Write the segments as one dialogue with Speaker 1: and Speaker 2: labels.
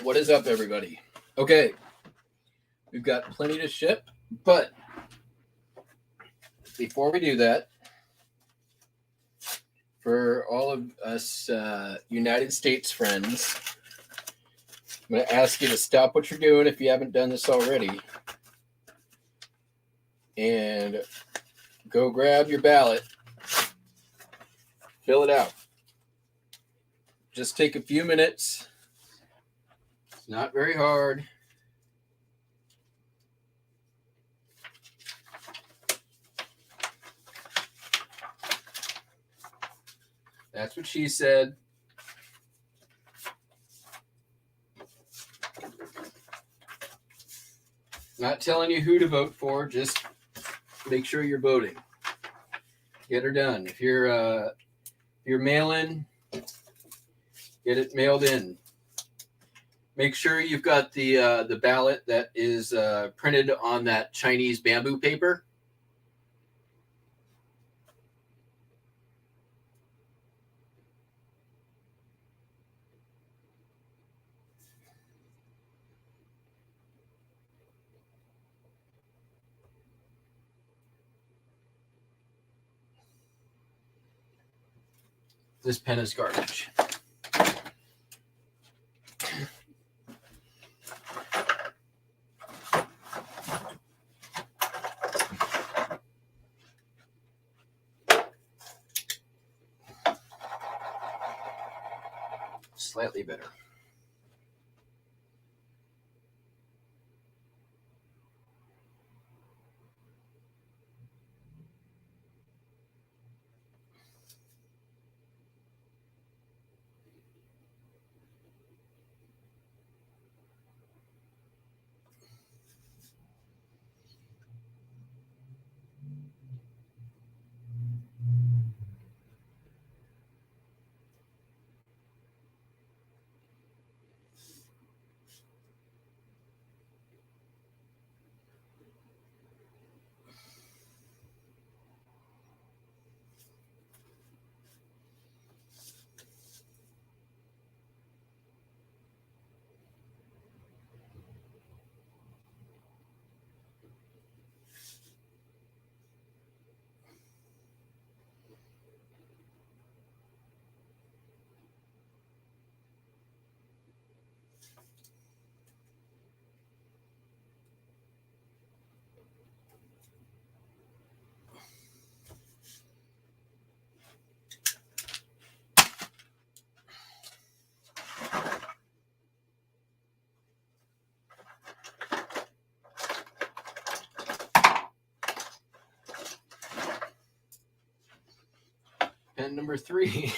Speaker 1: What is up, everybody? Okay, we've got plenty to ship, but before we do that, for all of us United States friends, I'm going to ask you to stop what you're doing if you haven't done this already, and go grab your ballot, fill it out. Just take a few minutes. It's not very hard. That's what she said. Not telling you who to vote for, just make sure you're voting. Get her done. If you're mail-in, get it mailed in. Make sure you've got the ballot that is printed on that Chinese bamboo paper. This pen is garbage. Slightly better. Pen number 3.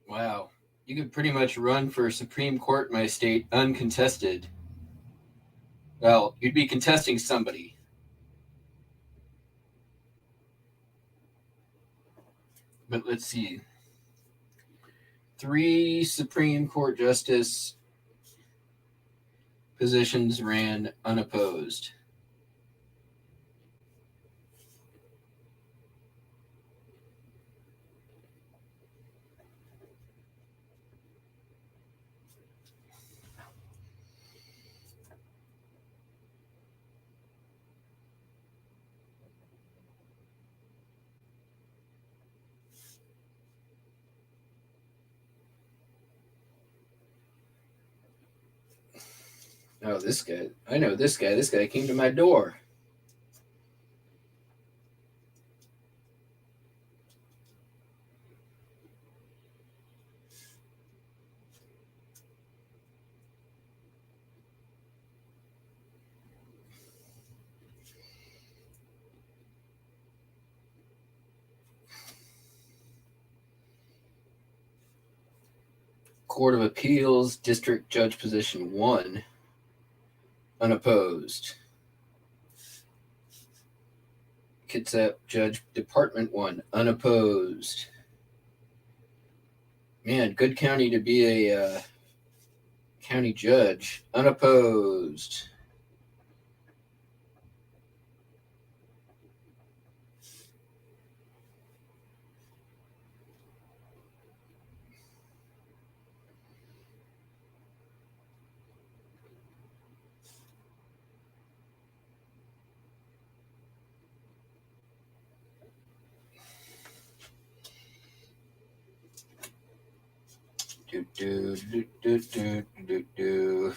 Speaker 1: Wow. You could pretty much run for Supreme Court in my state uncontested. Well, you'd be contesting somebody. But let's see. 3 Supreme Court justice positions ran unopposed. Oh, this guy. I know this guy. This guy came to my door. Court of Appeals, District Judge Position 1, unopposed. Kitsap Judge Department 1, unopposed. Man, good county to be a county judge, unopposed. Do.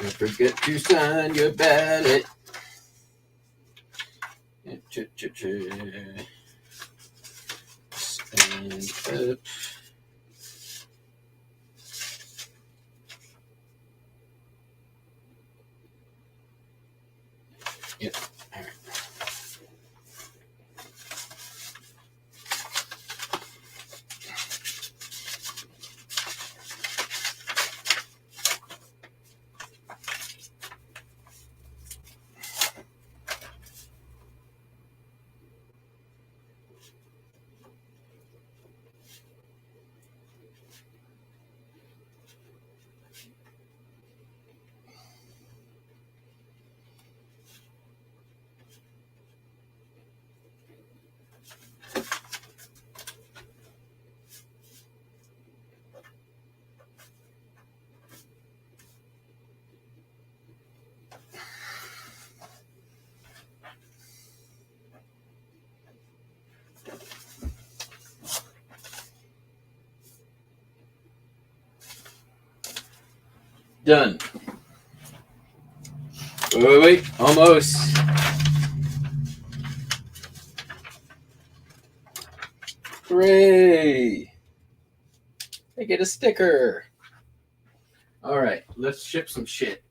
Speaker 1: Don't forget to sign your ballot. Stand up. Yep. All right. Done. Wait, almost. Hooray! I get a sticker. All right, let's ship some shit.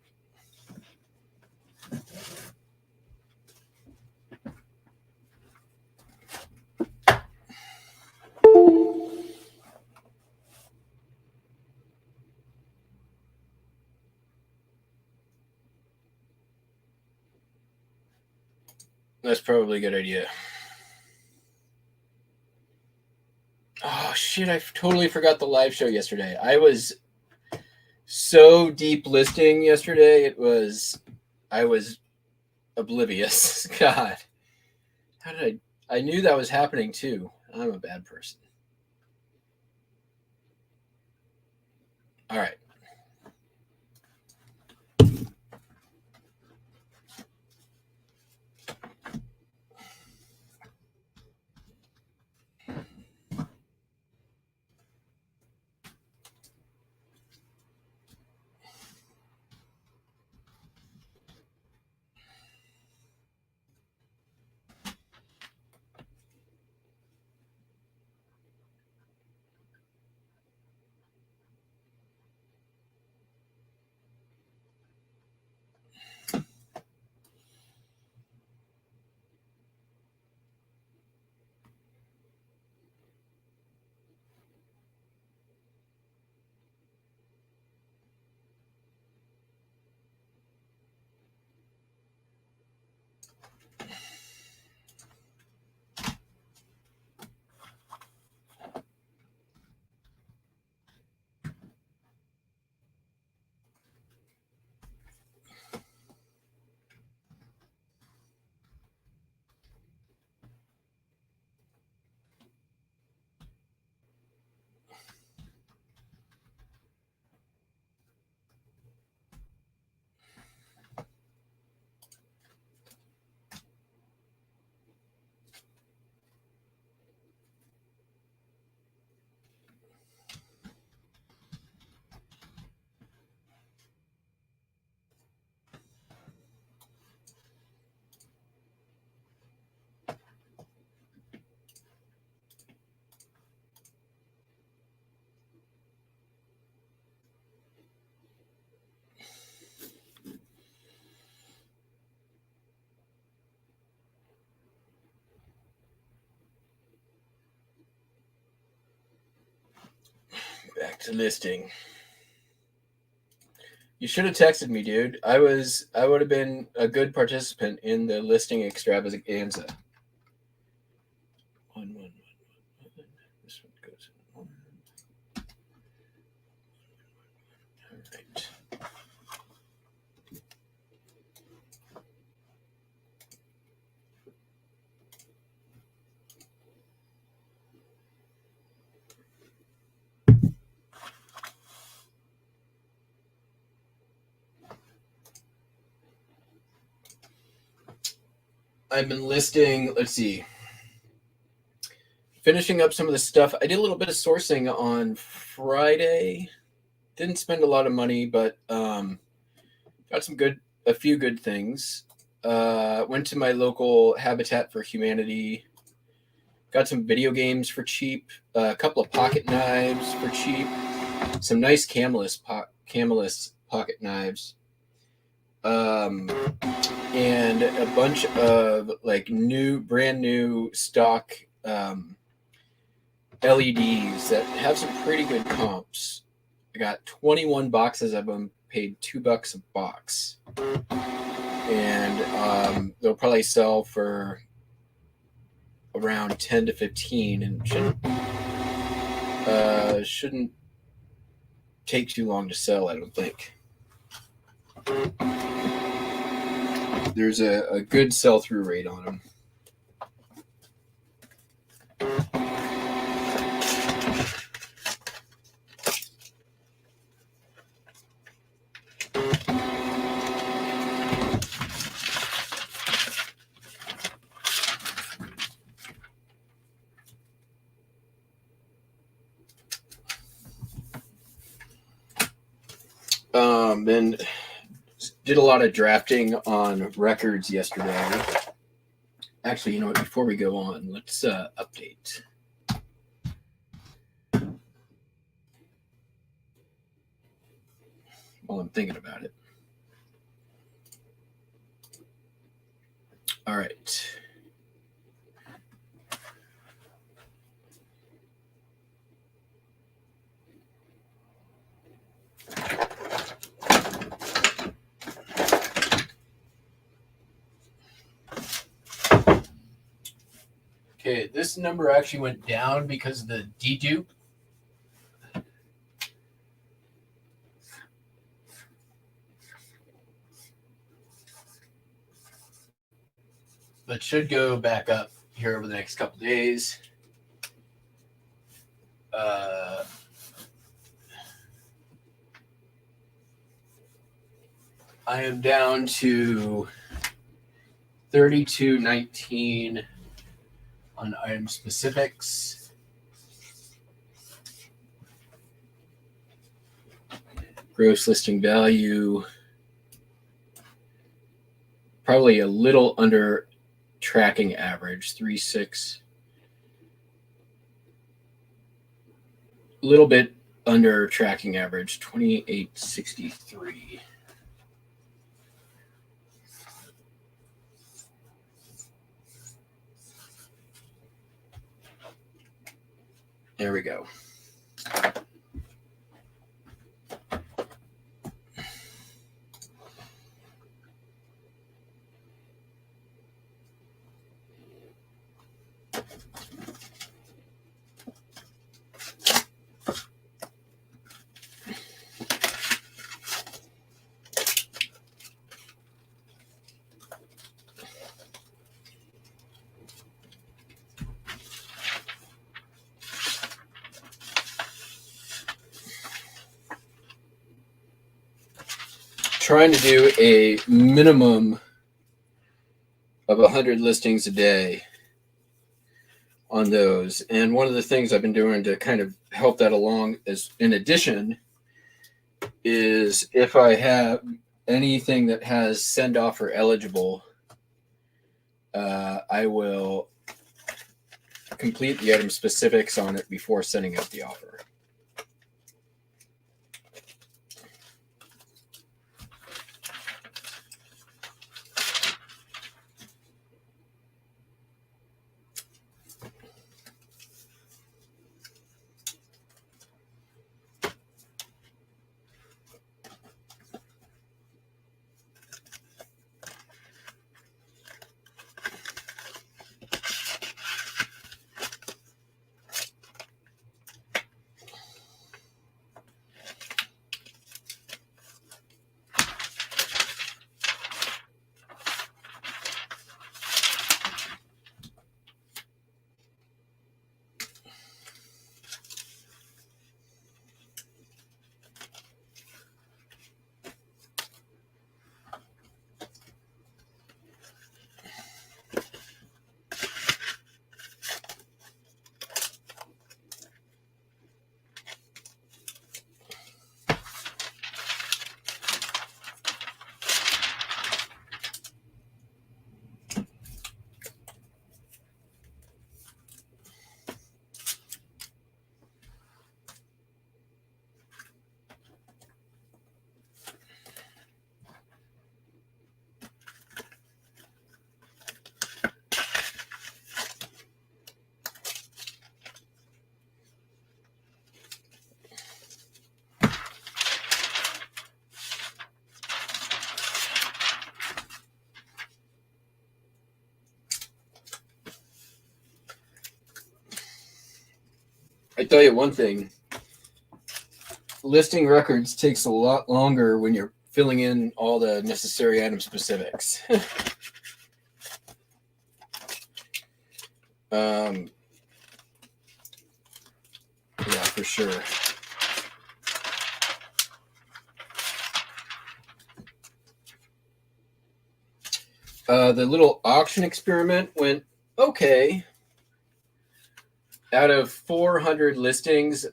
Speaker 1: That's probably a good idea. Oh, shit, I totally forgot the live show yesterday. I was so deep listing yesterday. I was oblivious. God. How did I knew that was happening too. I'm a bad person. All right. to listing. You should have texted me, dude. I would have been a good participant in the listing extravaganza. One. This one goes in one. All right. I've been listing, let's see, finishing up some of the stuff. I did a little bit of sourcing on Friday. Didn't spend a lot of money, but got a few good things. Went to my local Habitat for Humanity. Got some video games for cheap. A couple of pocket knives for cheap. Some nice Camelus pocket knives. And a bunch of like brand new stock LEDs that have some pretty good comps. I got 21 boxes of them, paid $2 a box, and they'll probably sell for around 10 to 15, and shouldn't take too long to sell, I don't think. There's a good sell-through rate on them. Then did a lot of drafting on records yesterday. Actually, you know what? Before we go on, let's update. While I'm thinking about it. All right. Okay, this number actually went down because of the dedupe. But should go back up here over the next couple days. I am down to 32.19 on item specifics. Gross listing value, probably a little under tracking average, 3.6. A little bit under tracking average, 28.63. There we go. Trying to do a minimum of 100 listings a day on those. And one of the things I've been doing to kind of help that along is, in addition, is if I have anything that has send offer eligible, I will complete the item specifics on it before sending out the offer. can tell you one thing. Listing records takes a lot longer when you're filling in all the necessary item specifics. Yeah, for sure. The little auction experiment went okay. Out of 400 listings,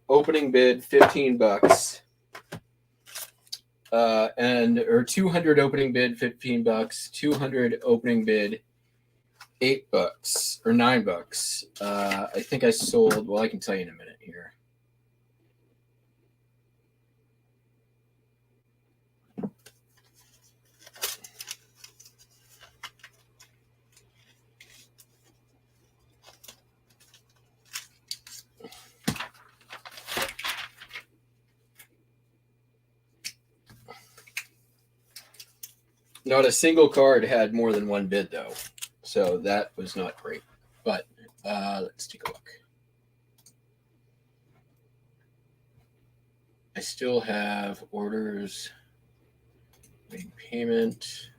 Speaker 1: opening bid $15, or 200 opening bid $15, 200 opening bid $8 or $9. I think I sold. Well, I can tell you in a minute here. Not a single card had more than one bid, though. So that was not great. But let's take a look. I still have orders, awaiting payment.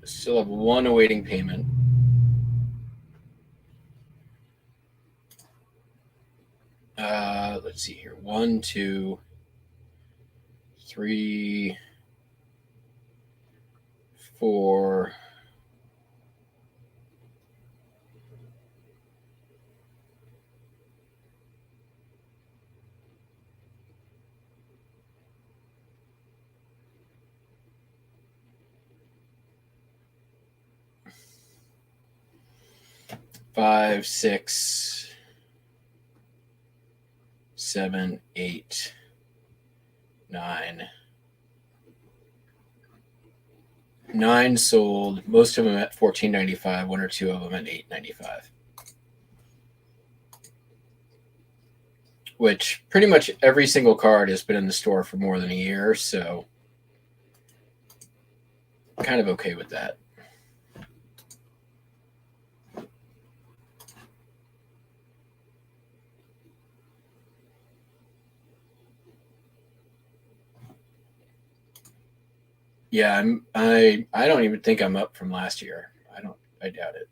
Speaker 1: Still have one awaiting payment. Let's see here. 1, 2, 3, 4. Five, 6, 7, 8, 9. 9 sold. Most of them at $14.95. 1 or 2 of them at $8.95. Which pretty much every single card has been in the store for more than a year, so kind of okay with that. Yeah, I don't even think I'm up from last year. I doubt it.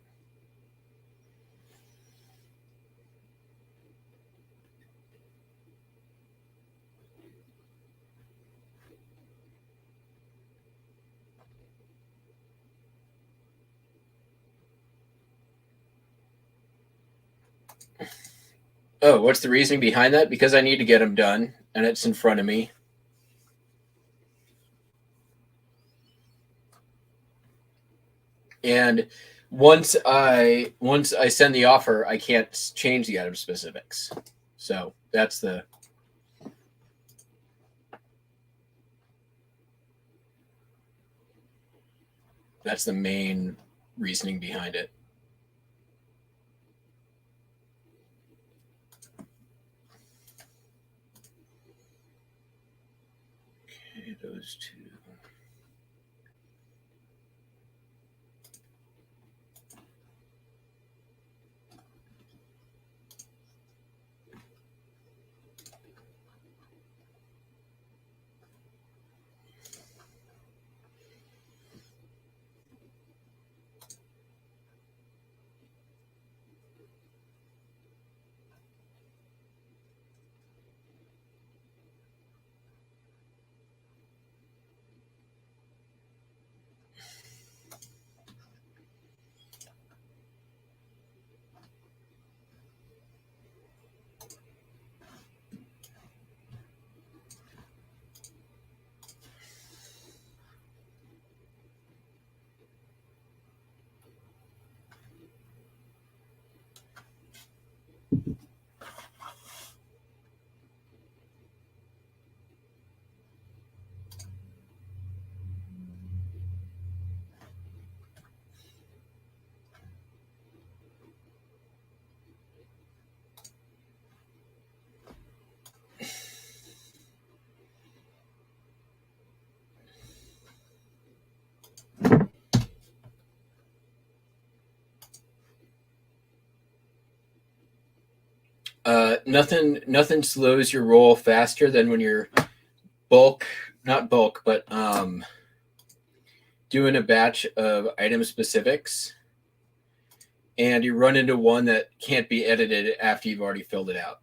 Speaker 1: Oh, what's the reasoning behind that? Because I need to get them done, and it's in front of me. And once I send the offer, I can't change the item specifics. So that's the main reasoning behind it. Okay, those two. nothing slows your roll faster than when you're not bulk, but doing a batch of item specifics and you run into one that can't be edited after you've already filled it out.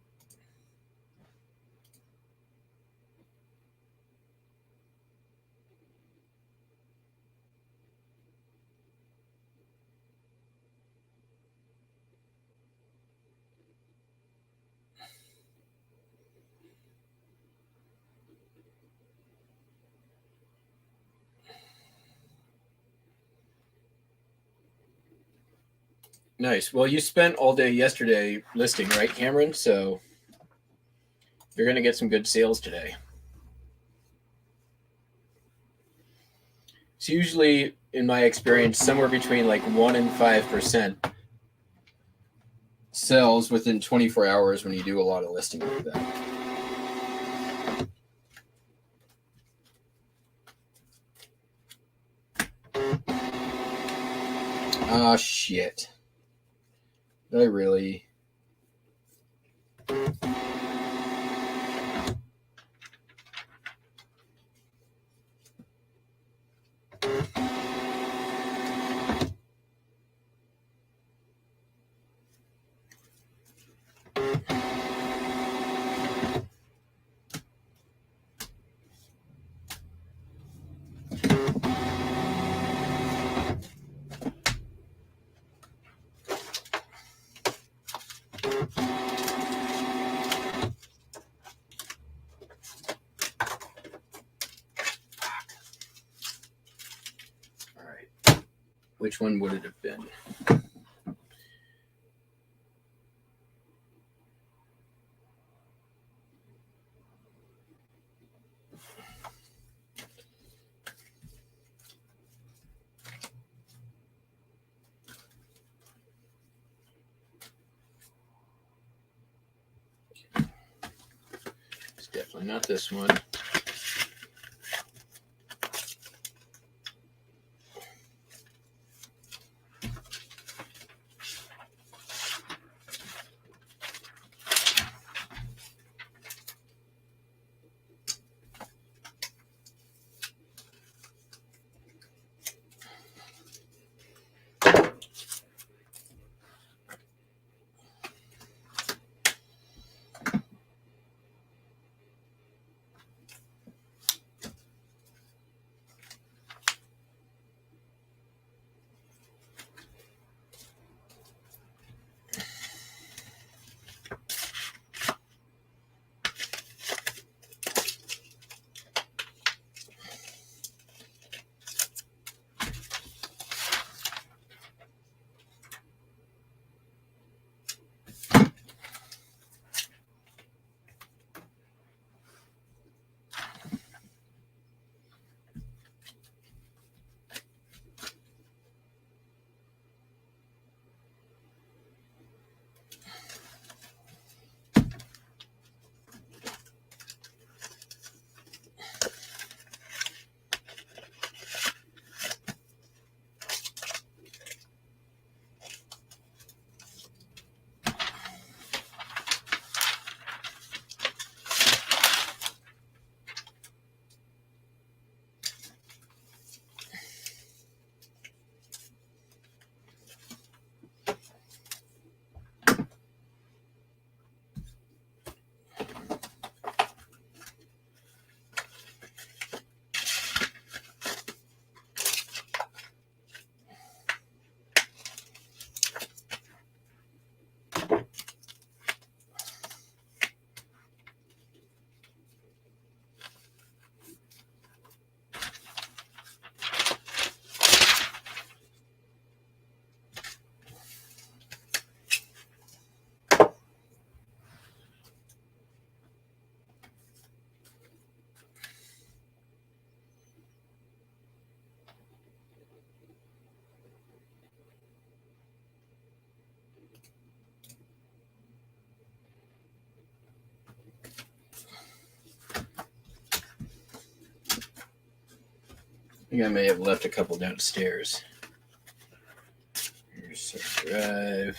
Speaker 1: Nice. Well, you spent all day yesterday listing, right, Cameron? So you're going to get some good sales today. It's usually, in my experience, somewhere between like 1% and 5% sells within 24 hours when you do a lot of listing like that. Ah, shit. Did I really? Which one would it have been? It's definitely not this one. I think I may have left a couple downstairs. Here's our drive.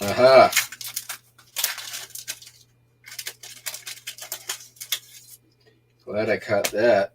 Speaker 1: Aha. Glad I caught that.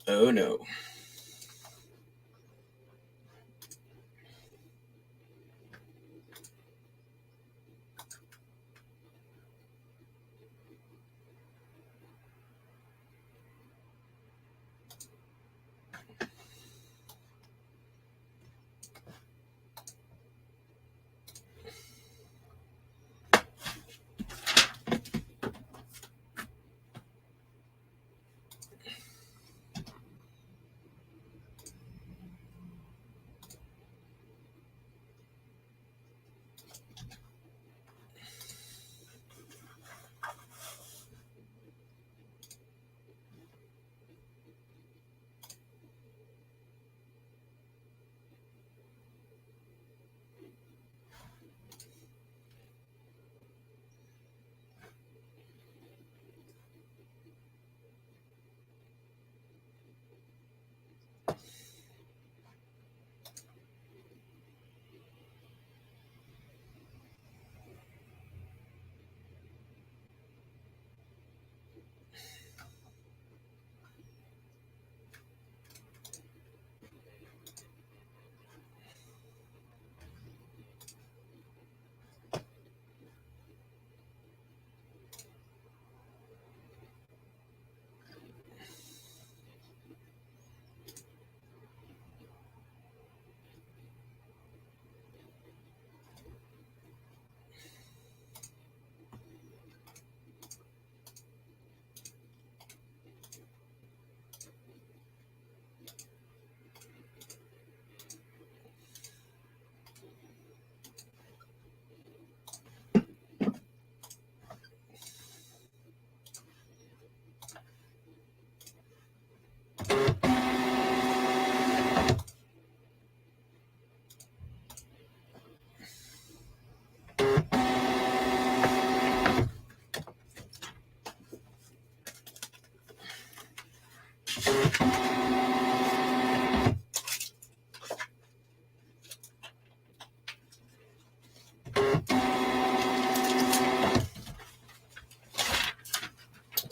Speaker 1: Oh no.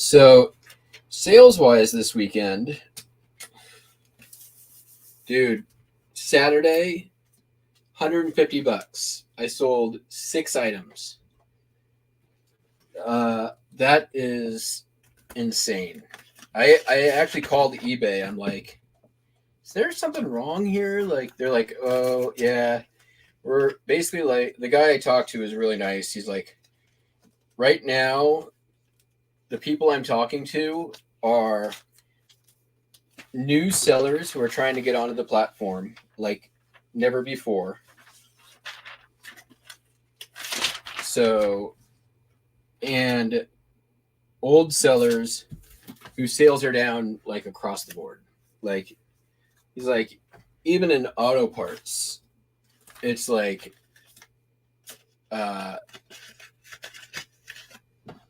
Speaker 1: So, sales wise this weekend, dude, Saturday, $150. I sold 6 items. That is insane. I actually called eBay. I'm like, is there something wrong here? Like, they're like, oh yeah, we're basically like, the guy I talked to is really nice. He's like, right now, the people I'm talking to are new sellers who are trying to get onto the platform like never before. So, and old sellers whose sales are down like across the board. Like, he's like, even in auto parts, it's like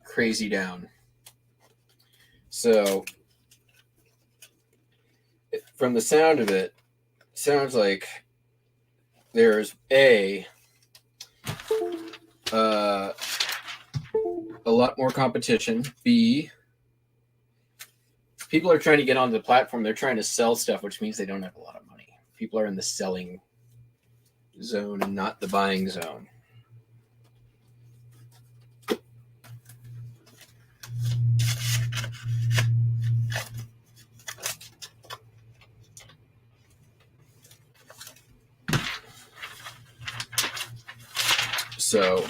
Speaker 1: crazy down. So from the sound of it, sounds like there's a lot more competition. B, people are trying to get onto the platform. They're trying to sell stuff, which means they don't have a lot of money. People are in the selling zone and not the buying zone. So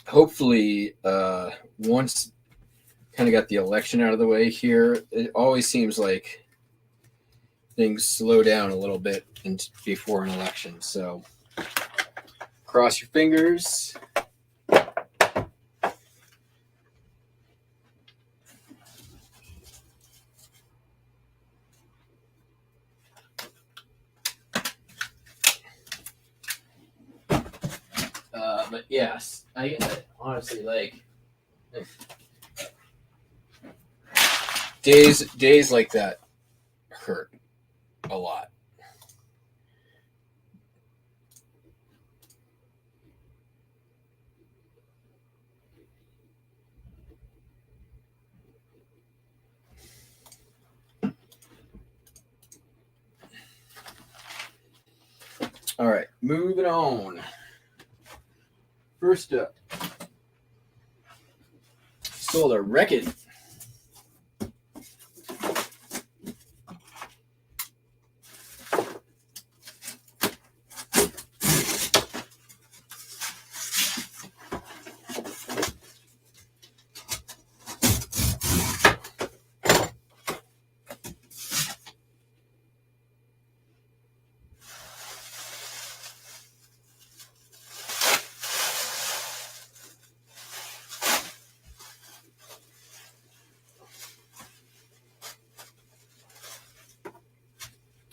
Speaker 1: hopefully, once kind of got the election out of the way here, it always seems like things slow down a little bit before an election. So cross your fingers. But yes, I honestly like days like that hurt a lot. All right, moving on. First up, sold a Wreck-It.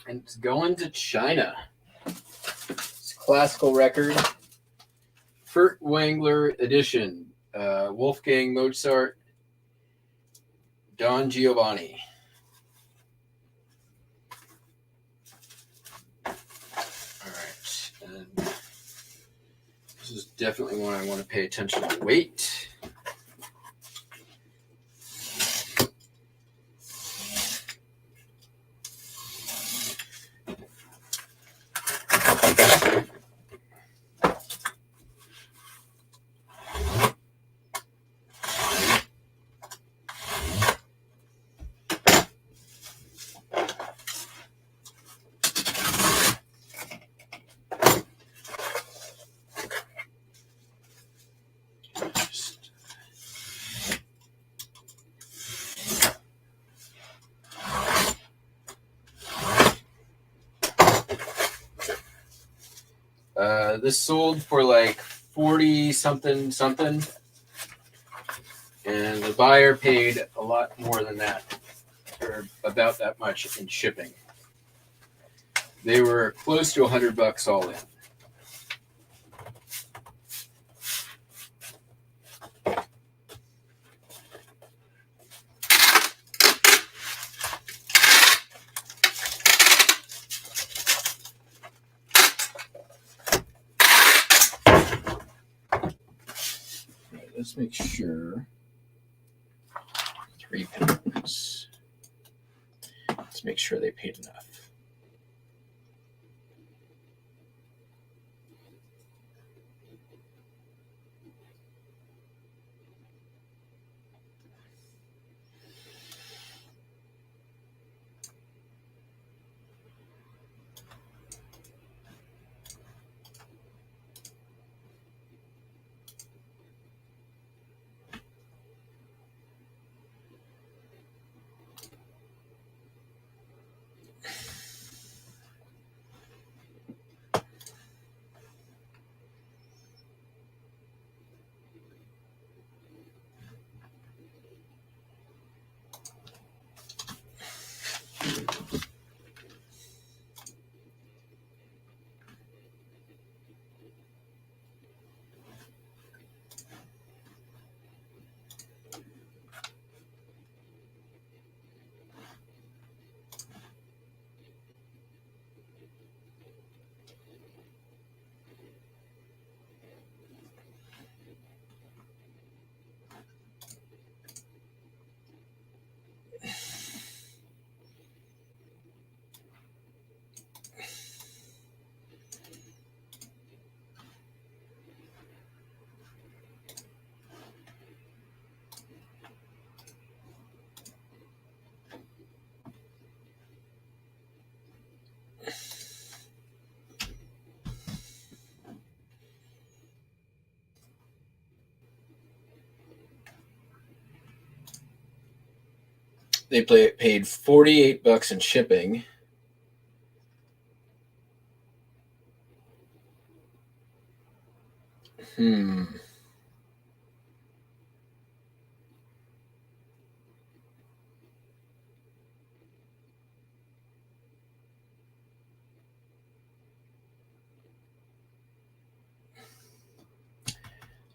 Speaker 1: And it's going to China. It's a classical record. Furtwängler edition. Wolfgang Mozart. Don Giovanni. Alright. And this is definitely one I want to pay attention to weight. This sold for like 40 something, and the buyer paid a lot more than that, or about that much in shipping. They were close to $100 all in. Let's make sure. 3 pounds. Let's make sure they paid enough. They paid $48 in shipping.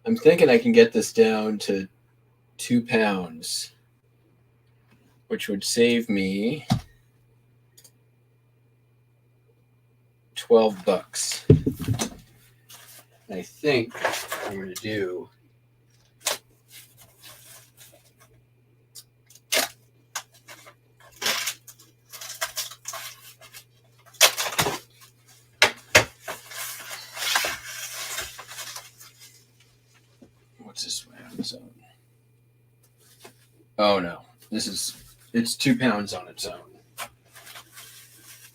Speaker 1: I'm thinking I can get this down to 2 pounds, which would save me $12. I think what I'm going to do what's this way on its own? Oh no, it's 2 pounds on its own.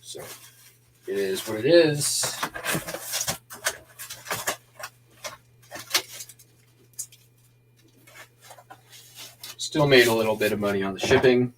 Speaker 1: So it is what it is. Still made a little bit of money on the shipping.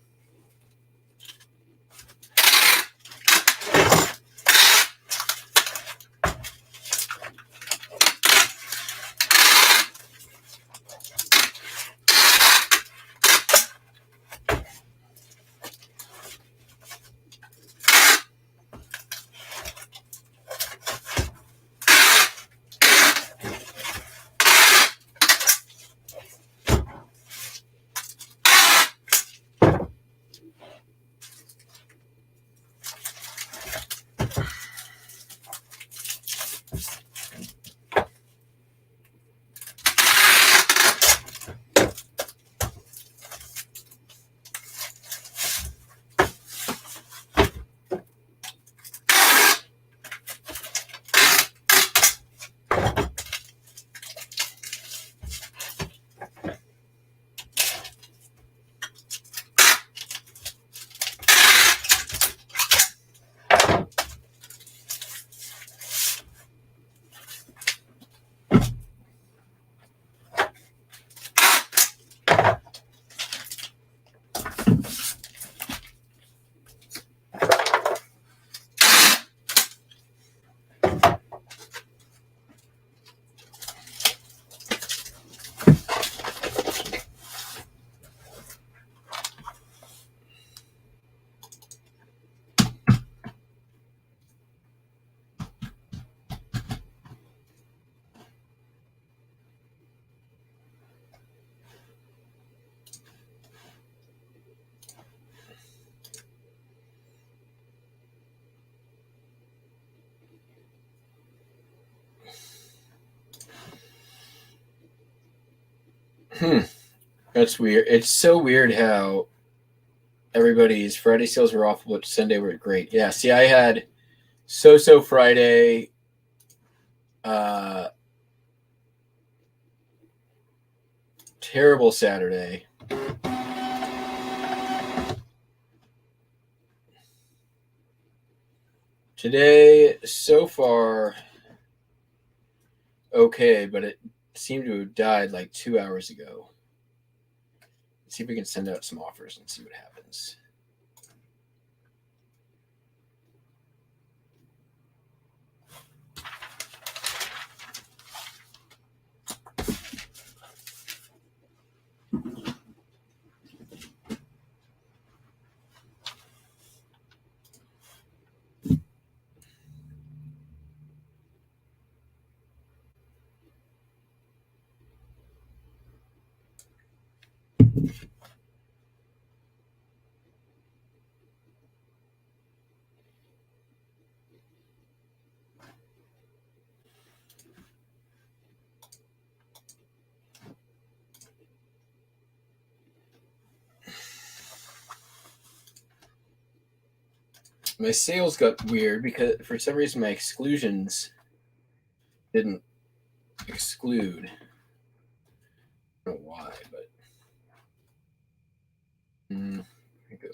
Speaker 1: That's weird. It's so weird how everybody's Friday sales were awful, but Sunday were great. Yeah, see, I had so Friday, terrible Saturday. Today, so far, okay, but it seemed to have died like 2 hours ago. Let's see if we can send out some offers and see what happens. My sales got weird because for some reason my exclusions didn't exclude. I don't know why, but here we go.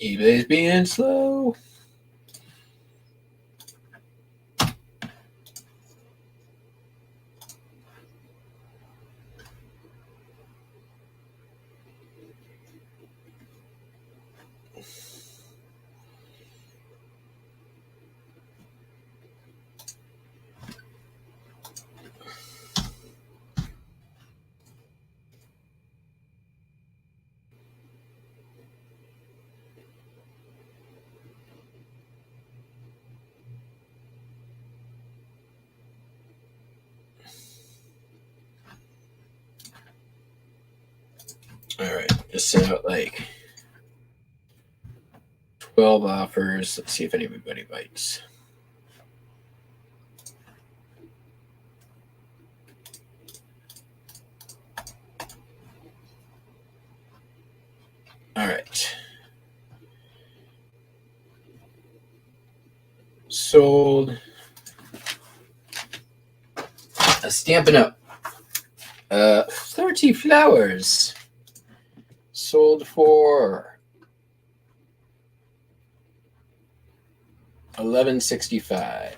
Speaker 1: eBay's being slow. All right, just sent out like 12 offers. Let's see if anybody bites. All right. Sold a Stampin' Up. 30 flowers. Sold for $11.65.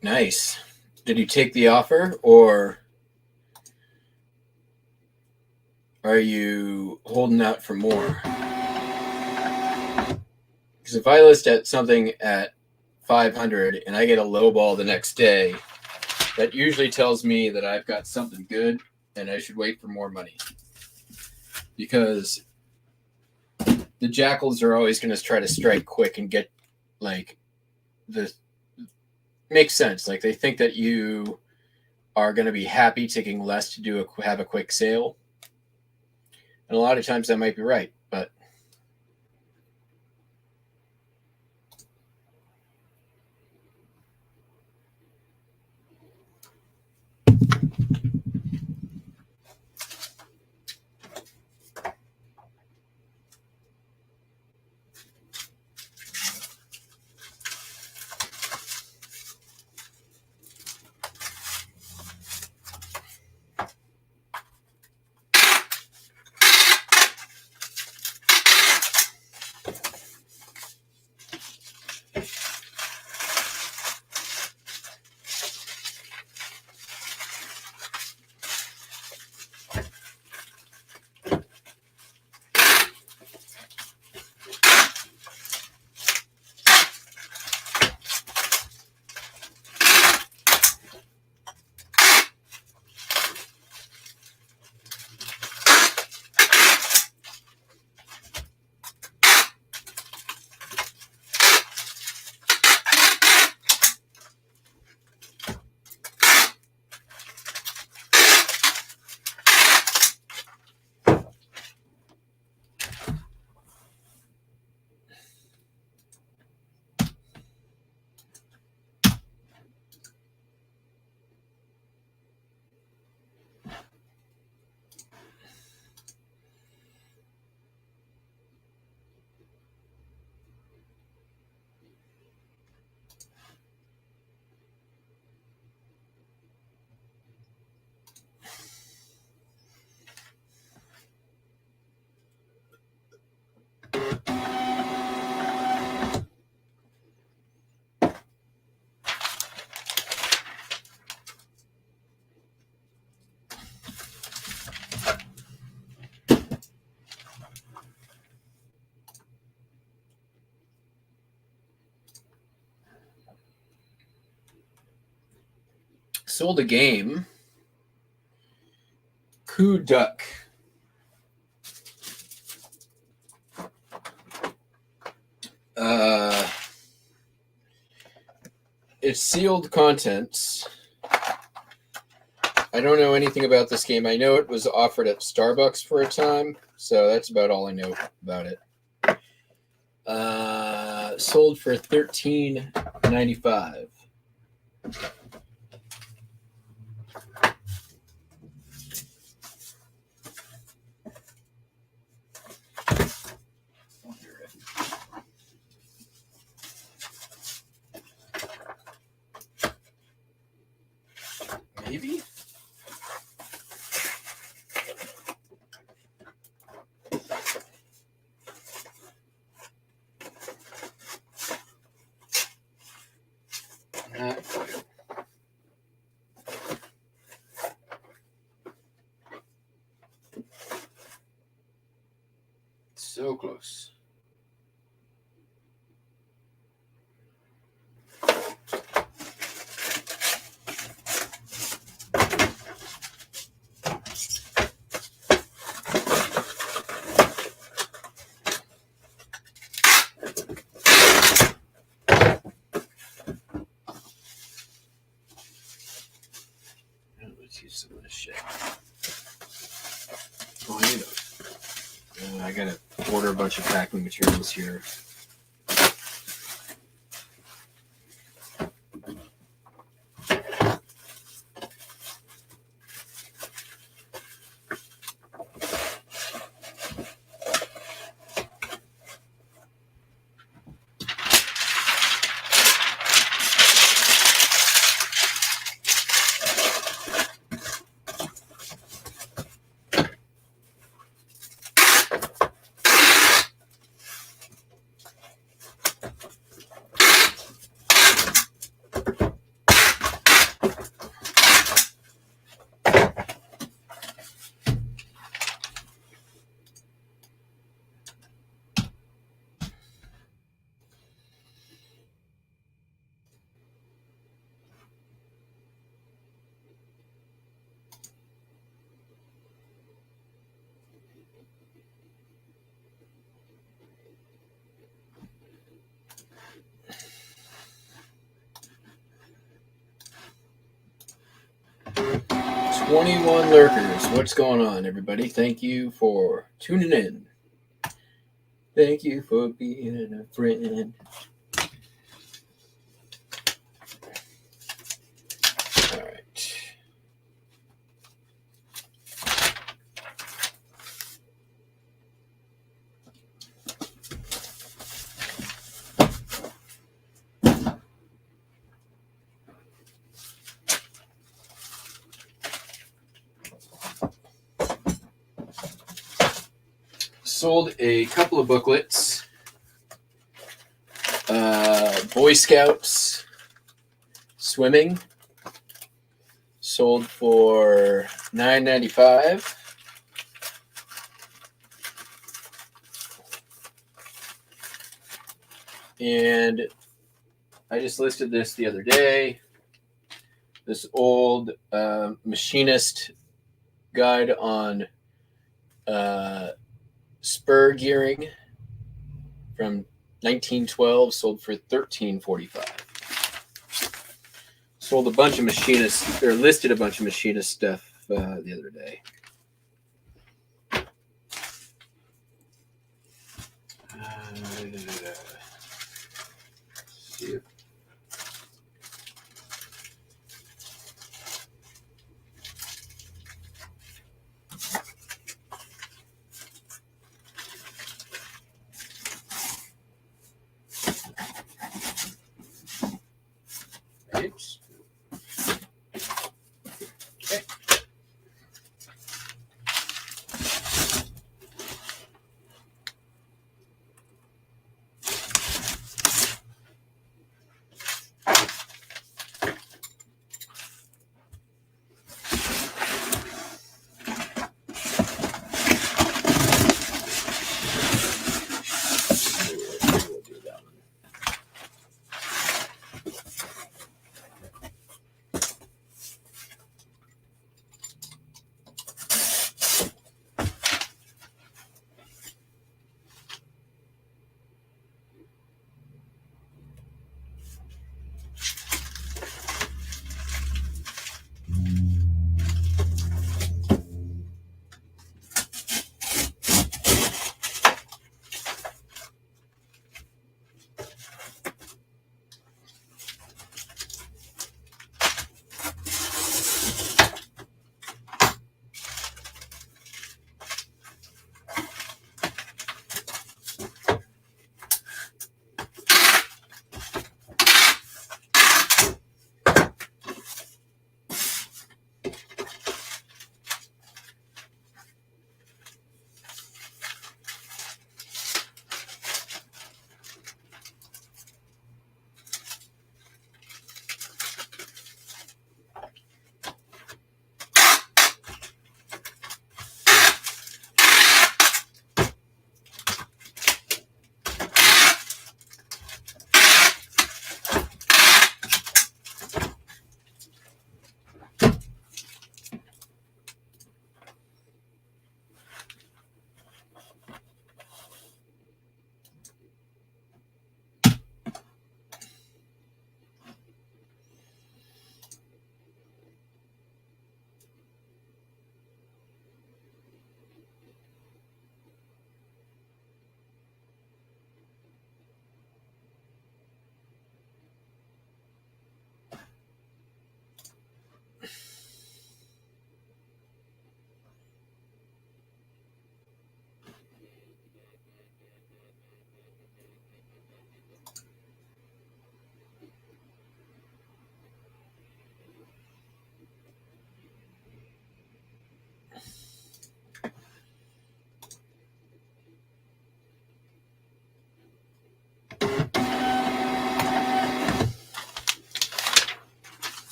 Speaker 1: Nice. Did you take the offer, or are you holding out for more? Because if I list at something at 500 and I get a low ball the next day, that usually tells me that I've got something good and I should wait for more money. Because the jackals are always going to try to strike quick and get, like, the makes sense. Like, they think that you are going to be happy taking less to have a quick sale. And a lot of times that might be right, but sold a game. Coup Duck. It's sealed contents. I don't know anything about this game. I know it was offered at Starbucks for a time, so that's about all I know about it. Sold for $13.95. Maybe. Not quite. So close. Let's use some of this shit. Oh, I need those. I gotta order a bunch of packing materials here. "21 lurkers. What's going on, everybody? Thank you for tuning in. Thank you for being a friend." All right. Sold a couple of booklets. Boy Scouts swimming. Sold for $9.95. And I just listed this the other day. This old machinist guide on spur gearing from 1912, sold for $13.45. Sold a bunch of machinist, or listed a bunch of machinist stuff the other day. See if Oops. Okay.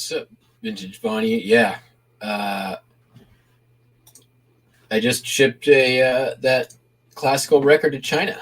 Speaker 1: What's up, Vintage Bonnie? Yeah. I just shipped that classical record to China.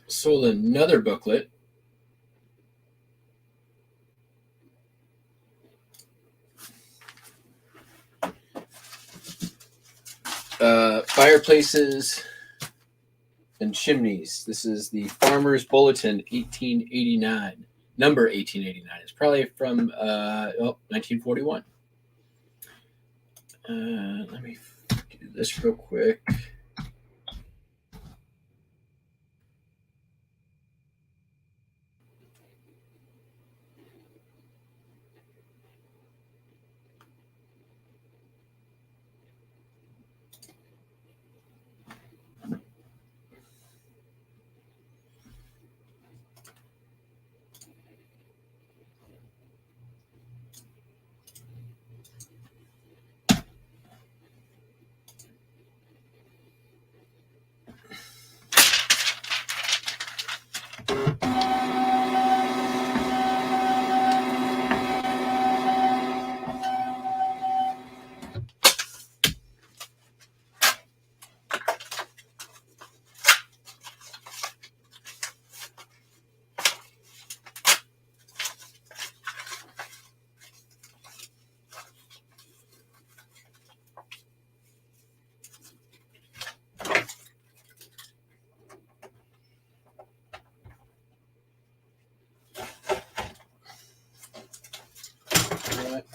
Speaker 1: Sold another booklet. Fireplaces and chimneys. This is the Farmer's Bulletin 1889. Number 1889. It's probably from 1941. Let me do this real quick.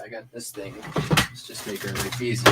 Speaker 1: I got this thing. Let's just make our life easy.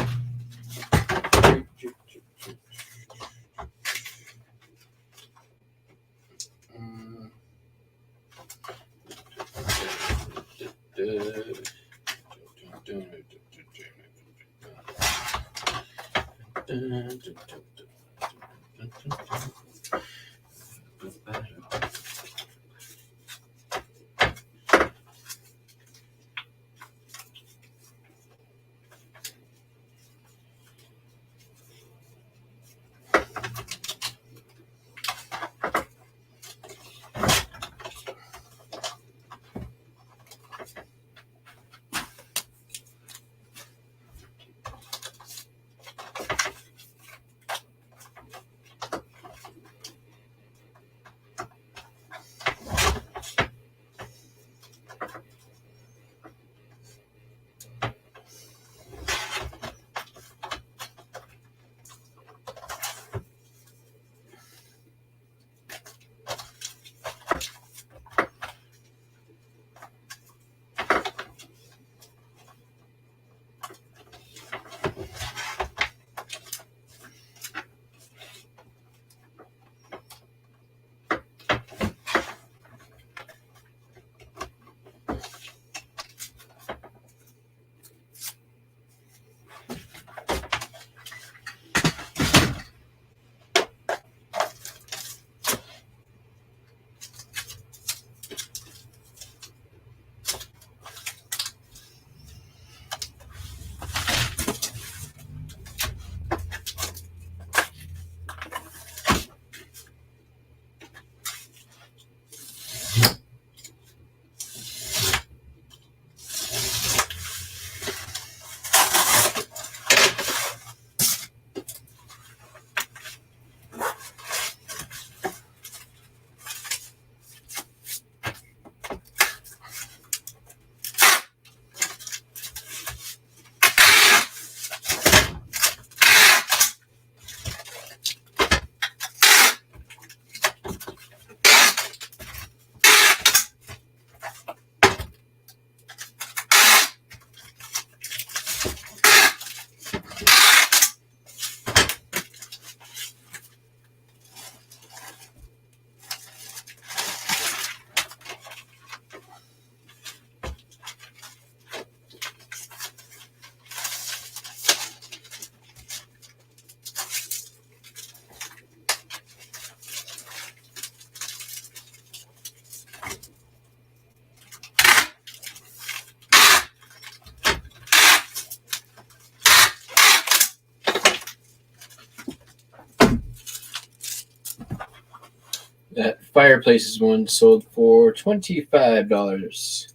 Speaker 1: Fireplaces one sold for $25.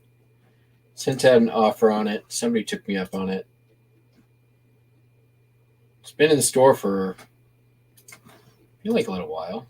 Speaker 1: Sent out an offer on it. Somebody took me up on it. It's been in the store for, I feel like, a little while.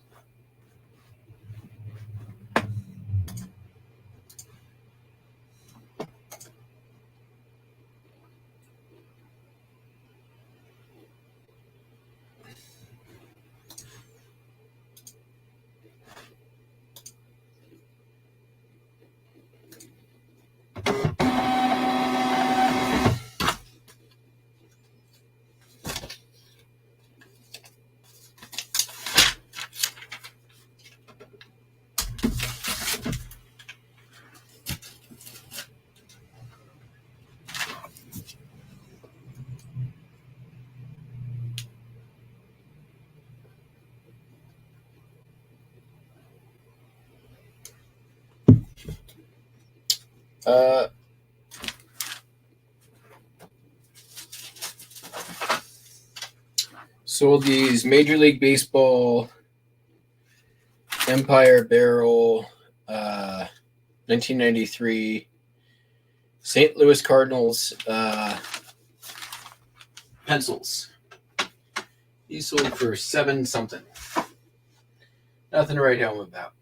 Speaker 1: Sold these Major League Baseball Empire Barrel 1993 St. Louis Cardinals pencils. These sold for $7 something. Nothing to write home about.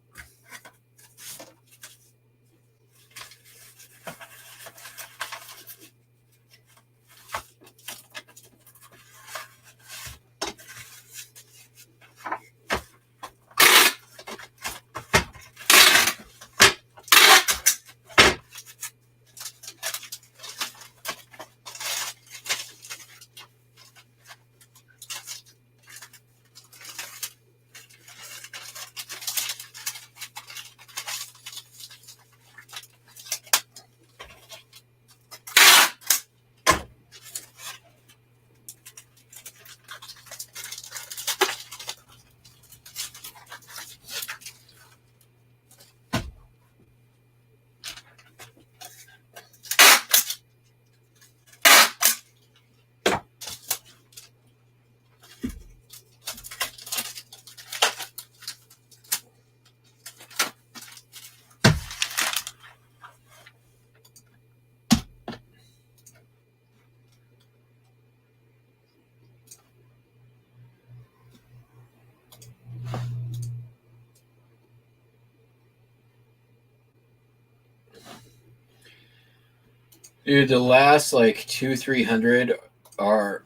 Speaker 1: Dude, the last like 200-300 are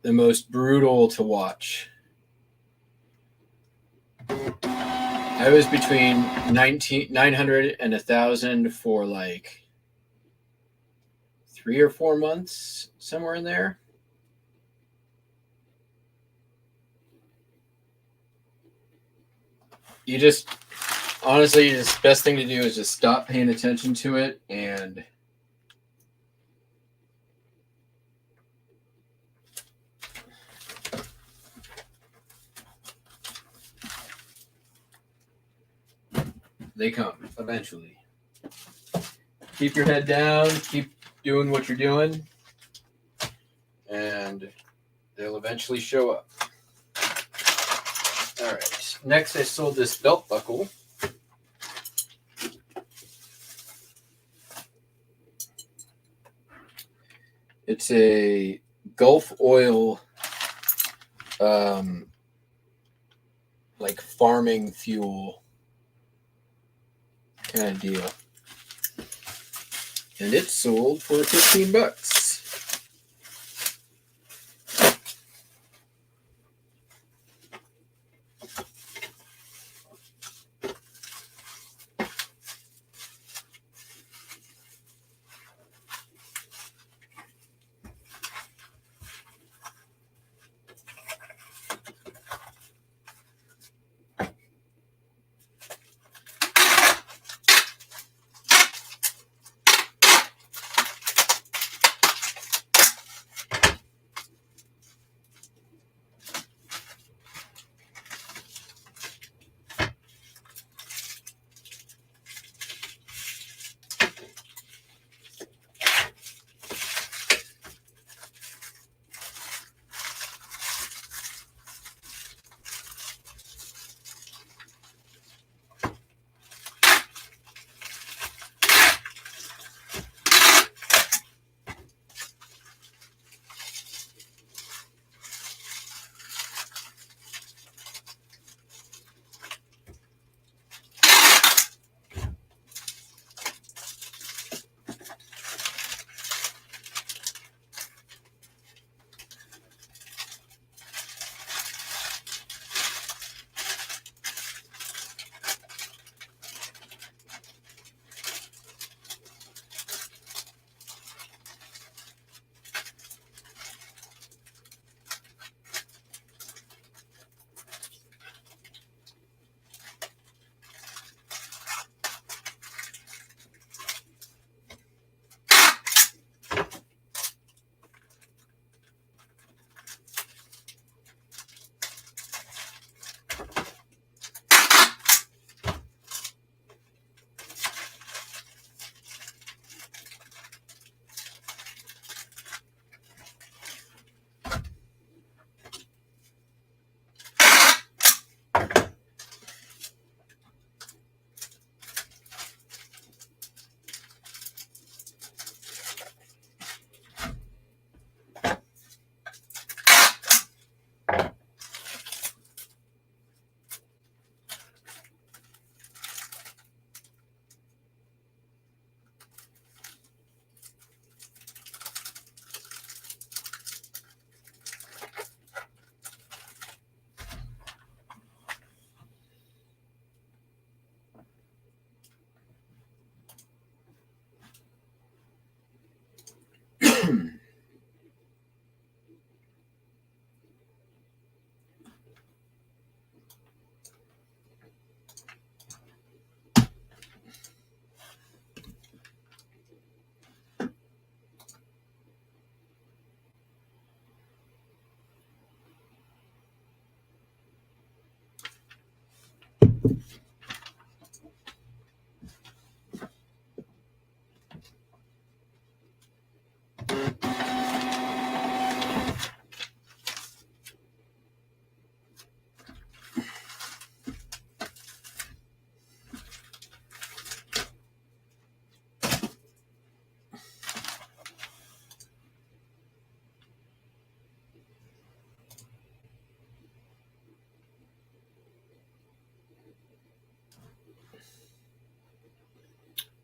Speaker 1: the most brutal to watch. I was between 900 and 1,000 for like 3 or 4 months, somewhere in there. You just, honestly, the best thing to do is just stop paying attention to it and they come eventually. Keep your head down, keep doing what you're doing, and they'll eventually show up. All right, next I sold this belt buckle. It's a Gulf Oil like farming fuel kind of deal. And it's sold for $15.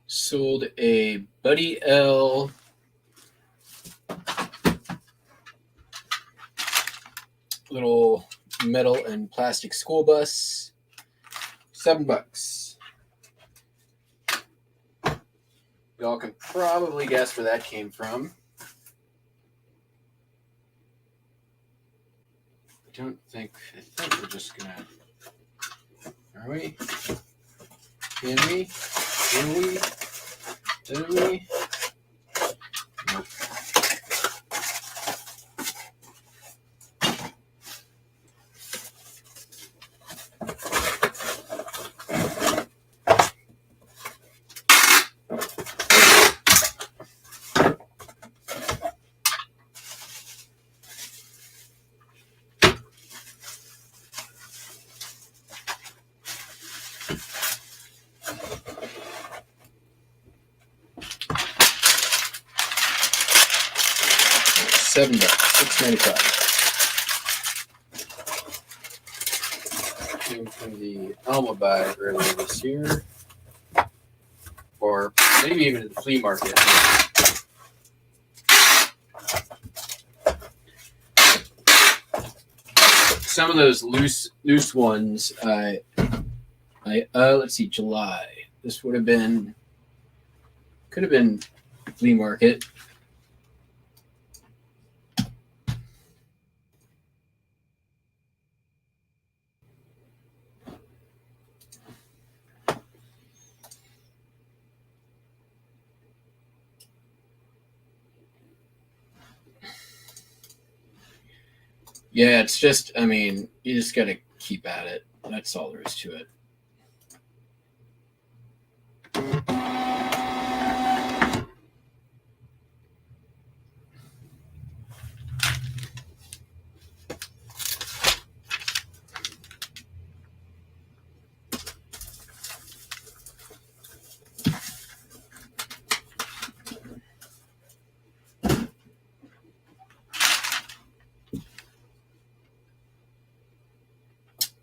Speaker 1: Sold a Buddy L little metal and plastic school bus. $7. Y'all can probably guess where that came from. I think we're just gonna. Are we? Can we? Can we? Do we? Nope. $7, $6.95. Came from the Alma buy earlier this year, or maybe even at the flea market. Some of those loose ones, let's see, July. This could have been flea market. Yeah, it's just, I mean, you just got to keep at it. That's all there is to it.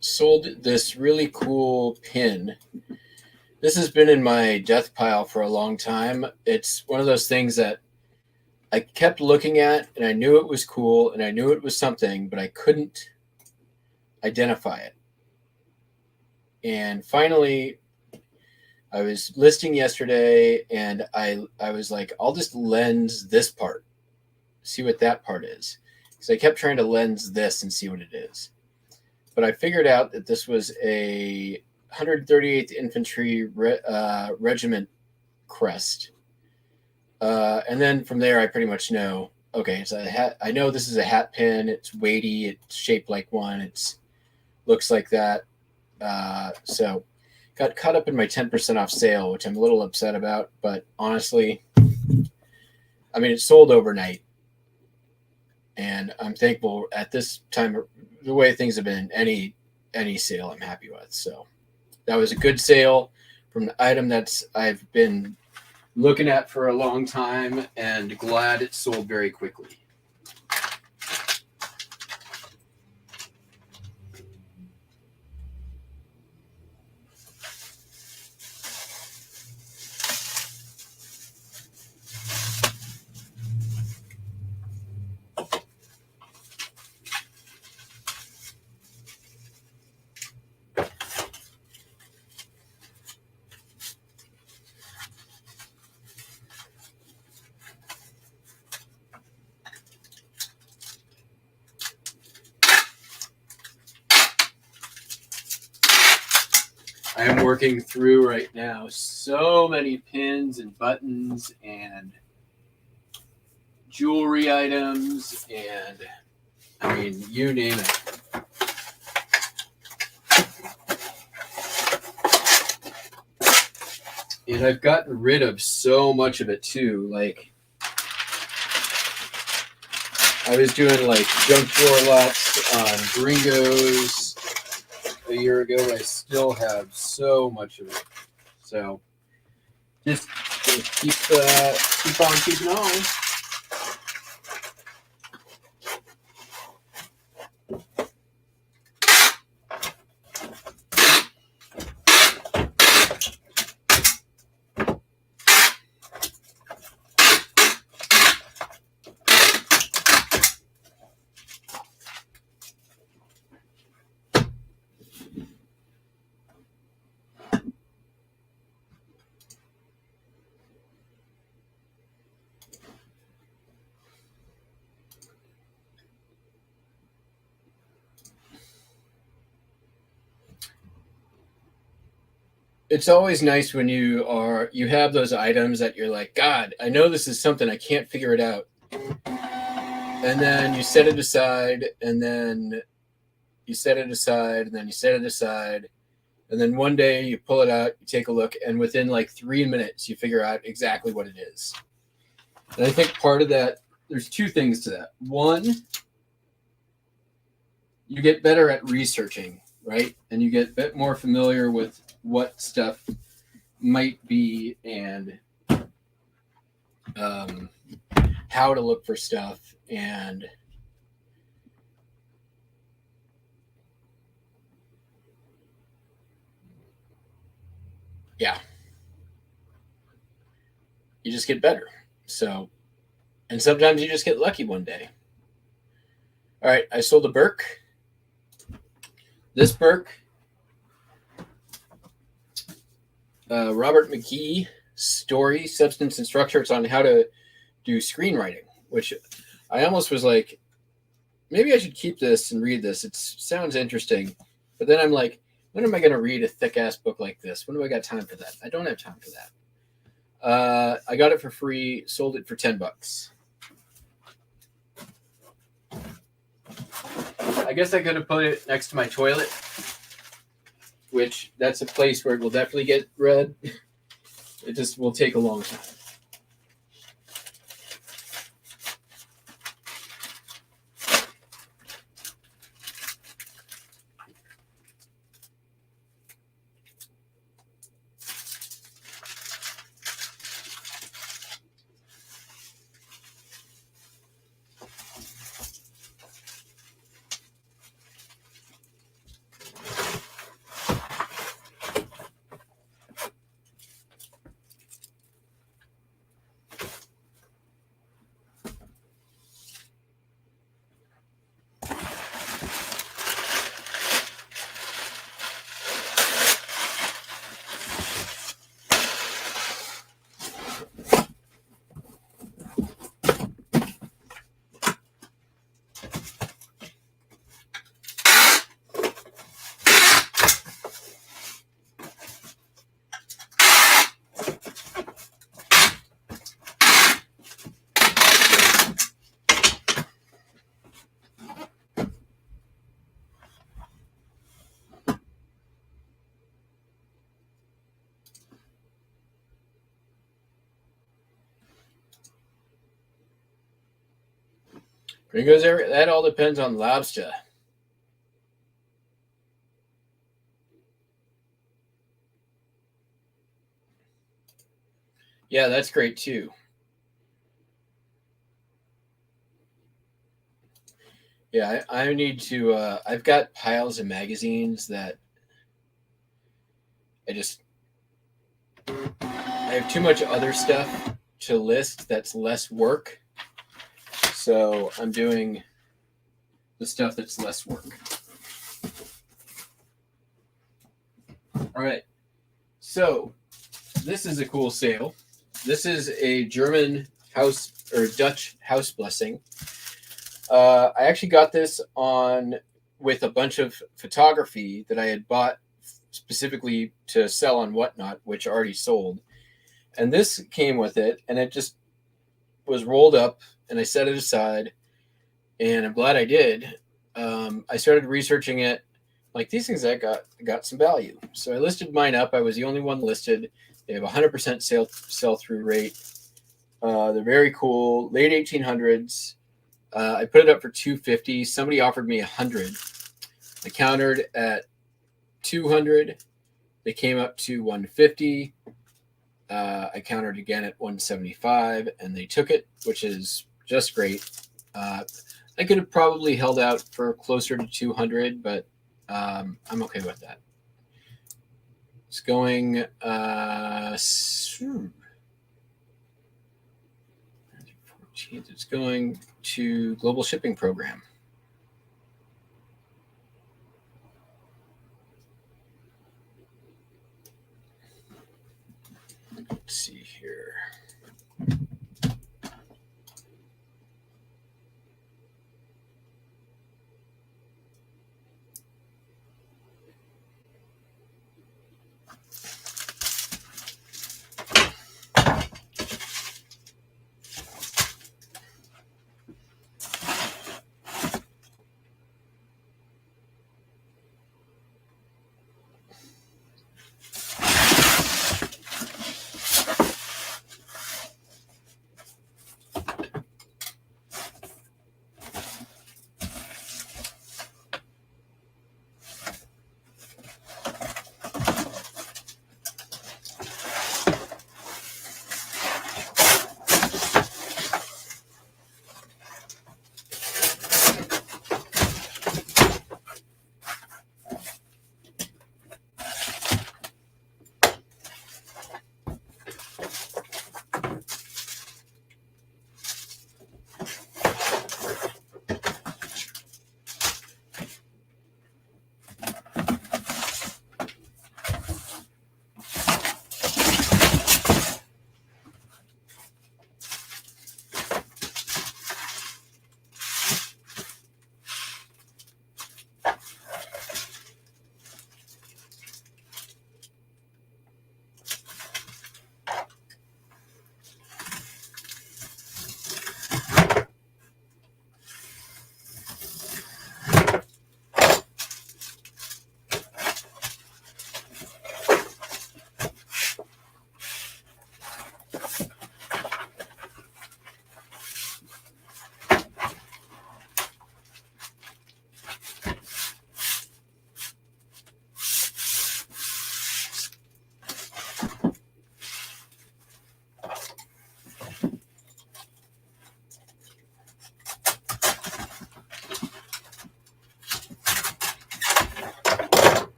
Speaker 1: Sold this really cool pin. This has been in my death pile for a long time. It's one of those things that I kept looking at, and I knew it was cool, and I knew it was something, but I couldn't identify it. And finally, I was listing yesterday, and I was like, I'll just lens this part, see what that part is. Because I kept trying to lens this and see what it is. But I figured out that this was a 138th Infantry Regiment crest. And then from there, I pretty much know, okay, it's a hat. I know this is a hat pin. It's weighty. It's shaped like one. It's looks like that. So got caught up in my 10% off sale, which I'm a little upset about. But honestly, I mean, it sold overnight. And I'm thankful at this time, the way things have been, any sale I'm happy with. So that was a good sale from the item that's I've been looking at for a long time, and glad it sold very quickly. I am working through right now so many pins and buttons and jewelry items, and I mean, you name it. And I've gotten rid of so much of it too. Like, I was doing like junk drawer lots on Gringos a year ago. I still have so much of it. So just keep on keeping on. it's always nice when you have those items that you're like, God, I know this is something, I can't figure it out. And then you set it aside, and then you set it aside, and then you set it aside. And then one day you pull it out, you take a look, and within like 3 minutes, you figure out exactly what it is. And I think part of that, there's two things to that. One, you get better at researching, right? And you get a bit more familiar with what stuff might be and how to look for stuff. And yeah, you just get better. So, and sometimes you just get lucky one day. All right, I sold a Burke. This Burke, Robert McKee story, Substance and Structure. It's on how to do screenwriting, which I almost was like, maybe I should keep this and read this. It sounds interesting. But then I'm like, when am I going to read a thick-ass book like this? When do I got time for that? I don't have time for that. I got it for free, sold it for $10. I guess I could have put it next to my toilet, which that's a place where it will definitely get read. It just will take a long time. Gringos, that all depends on lobster. Yeah, that's great too. Yeah, I need to. I've got piles of magazines that I have too much other stuff to list that's less work. So I'm doing the stuff that's less work. All right. So this is a cool sale. This is a German house or Dutch house blessing. I actually got this on with a bunch of photography that I had bought specifically to sell on Whatnot, which already sold. And this came with it, and it just was rolled up, and I set it aside, and I'm glad I did. I started researching it. Like, these things I got some value. So I listed mine up. I was the only one listed. They have 100% sell-through rate. They're very cool. Late 1800s. I put it up for $250. Somebody offered me $100. I countered at $200. They came up to $150. I countered again at $175, and they took it, which is just great. I could have probably held out for closer to $200, but I'm okay with that. It's going it's going to global shipping program. Let's see here.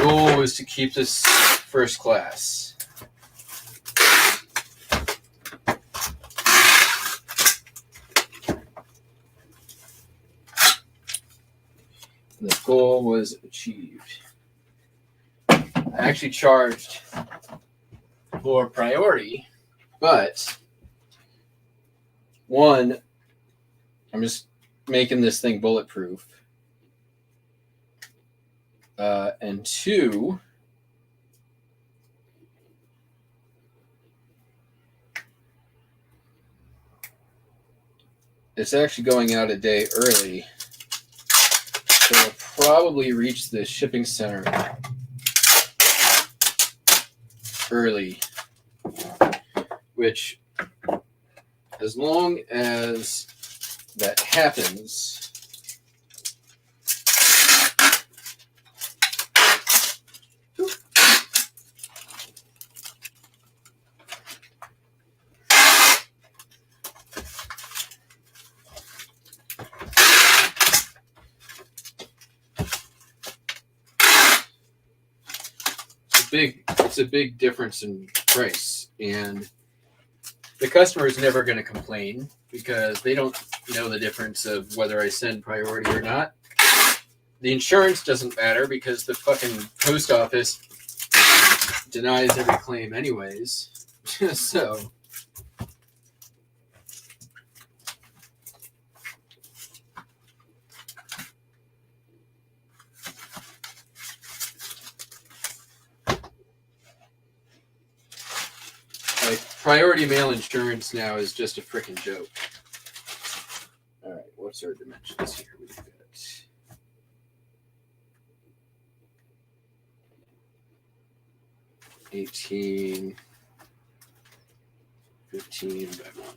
Speaker 1: goal was to keep this first class. And the goal was achieved. I actually charged for priority, but one, I'm just making this thing bulletproof. And two, it's actually going out a day early. So it'll probably reach the shipping center early, which, as long as that happens, it's a big difference in price, and the customer is never going to complain because they don't know the difference of whether I send priority or not. The insurance doesn't matter because the fucking post office denies every claim anyways. So like priority mail insurance now is just a freaking joke. All right, what's our dimensions here? We've got 18, 15 by 1.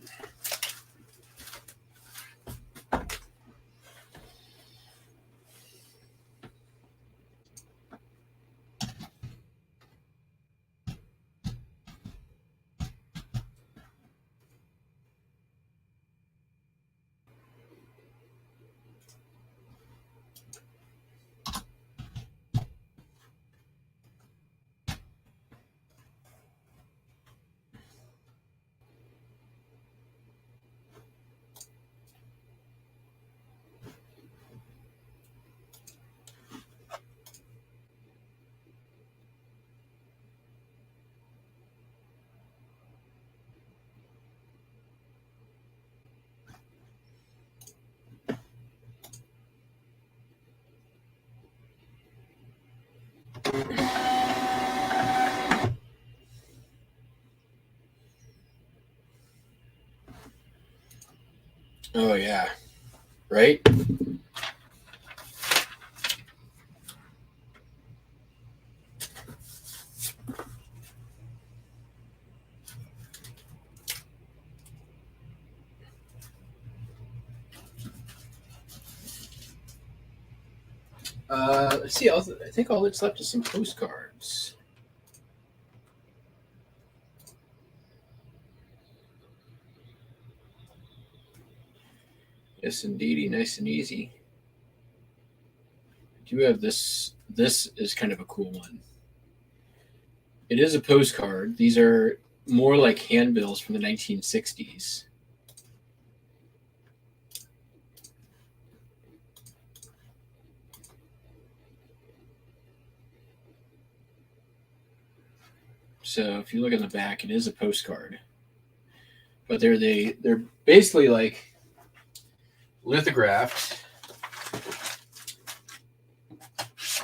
Speaker 1: Oh yeah, right? Let's see. I think all that's left is some postcards. Yes, indeedy, nice and easy. I do have this. This is kind of a cool one. It is a postcard. These are more like handbills from the 1960s. So if you look at the back, it is a postcard. But they're basically like lithographed.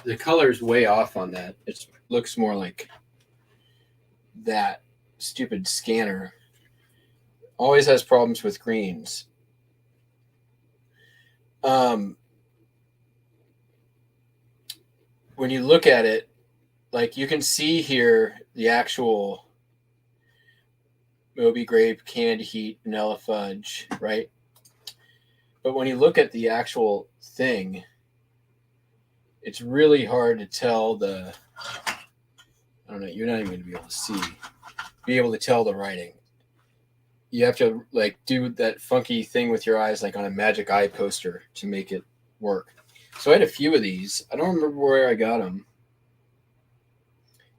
Speaker 1: The color's way off on that. It looks more like that stupid scanner. Always has problems with greens. When you look at it, like you can see here the actual Moby Grape, Candy Heat, Vanilla Fudge, right? But when you look at the actual thing, it's really hard to tell the, I don't know, you're not even going to be able to tell the writing. You have to like do that funky thing with your eyes, like on a Magic Eye poster to make it work. So I had a few of these. I don't remember where I got them.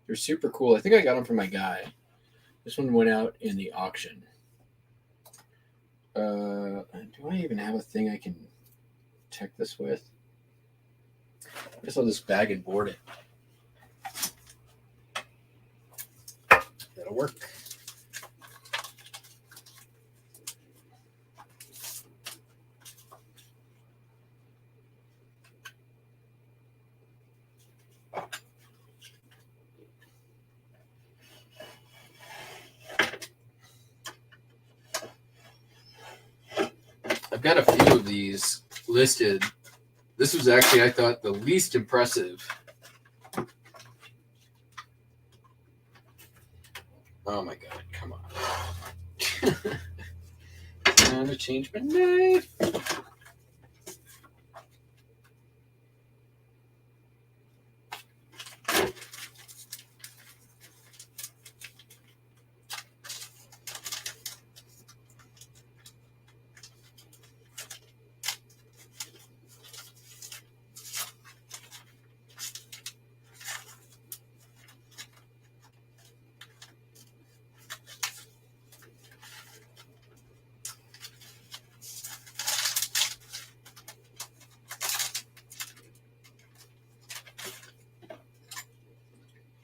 Speaker 1: They're super cool. I think I got them from my guy. This one went out in the auction. Do I even have a thing I can tech this with? I guess I'll just bag and board it. That'll work. I've got a few of these listed. This was actually, I thought, the least impressive. Oh my God, come on. Time to change my knife.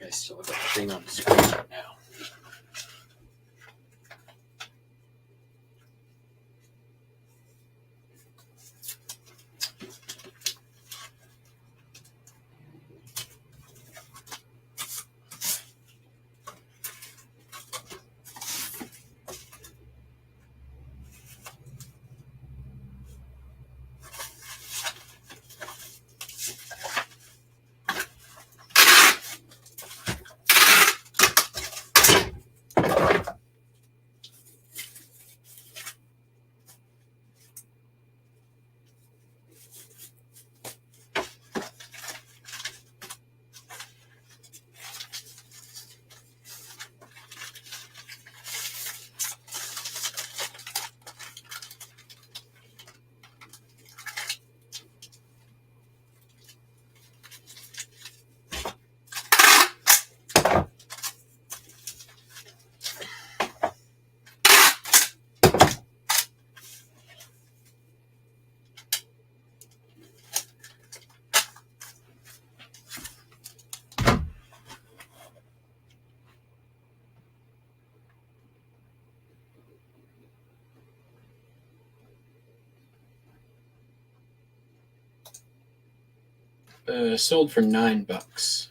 Speaker 1: I still got the thing on the screen right now. Sold for $9.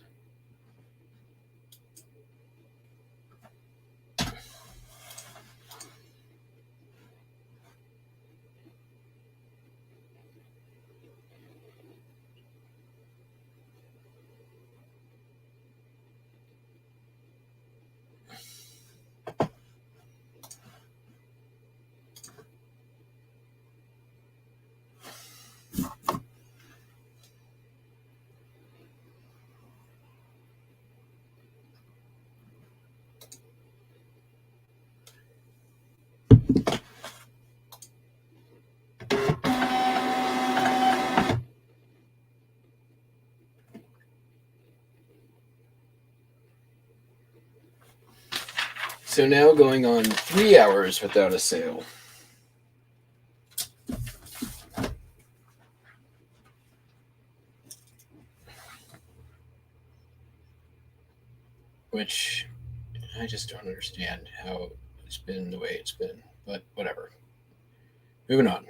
Speaker 1: So now going on 3 hours without a sale. Which I just don't understand how it's been the way it's been, but whatever. Moving on.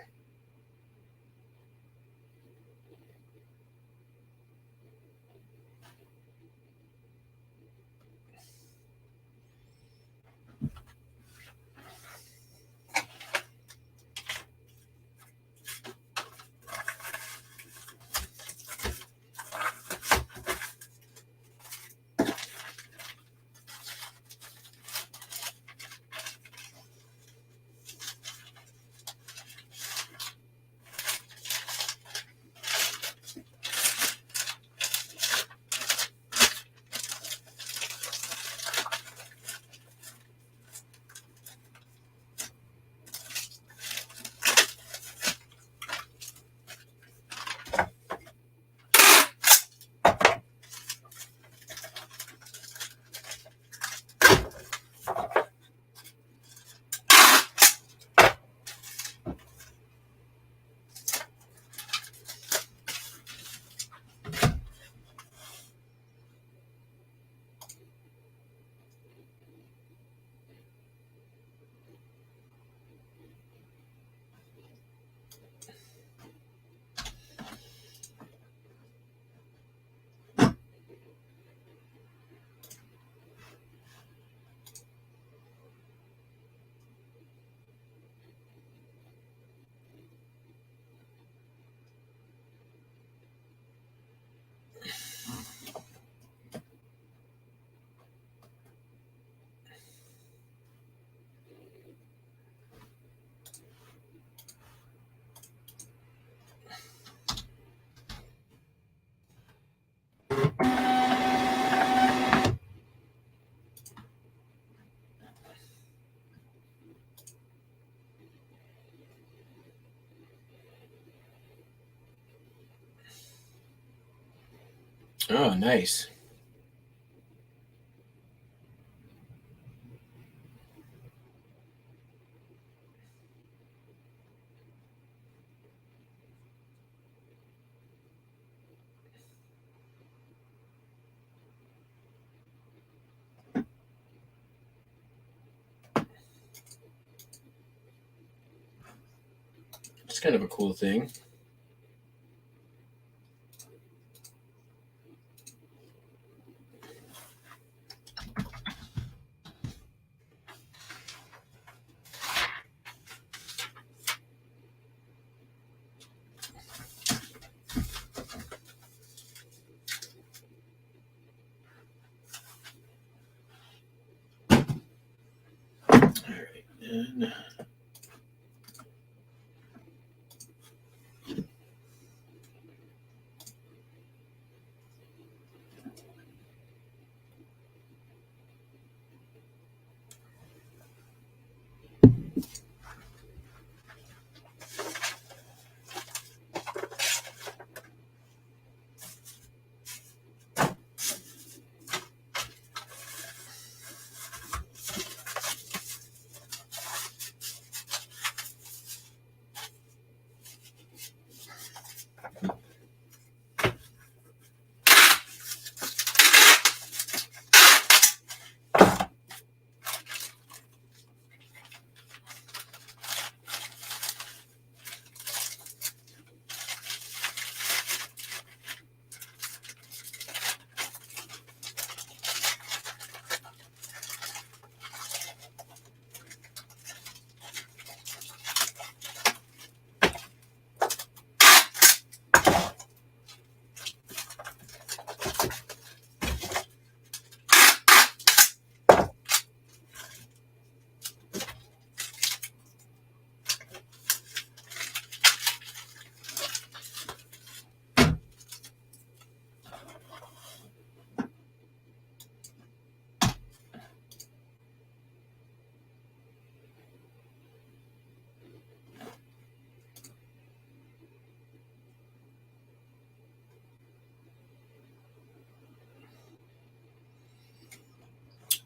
Speaker 1: Oh, nice. It's kind of a cool thing. All right. And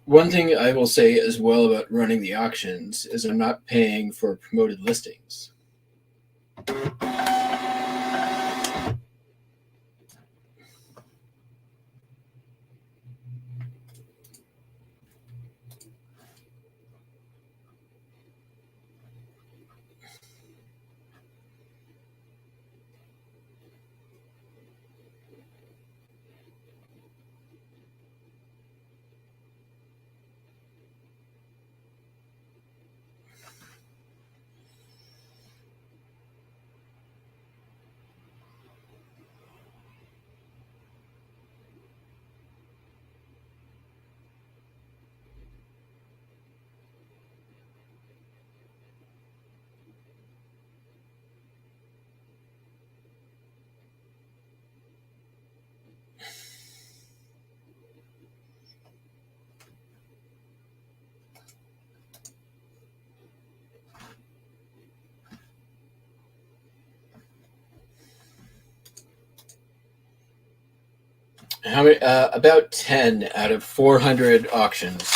Speaker 1: one thing I will say as well about running the auctions is I'm not paying for promoted listings. How many? About 10 out of 400 auctions.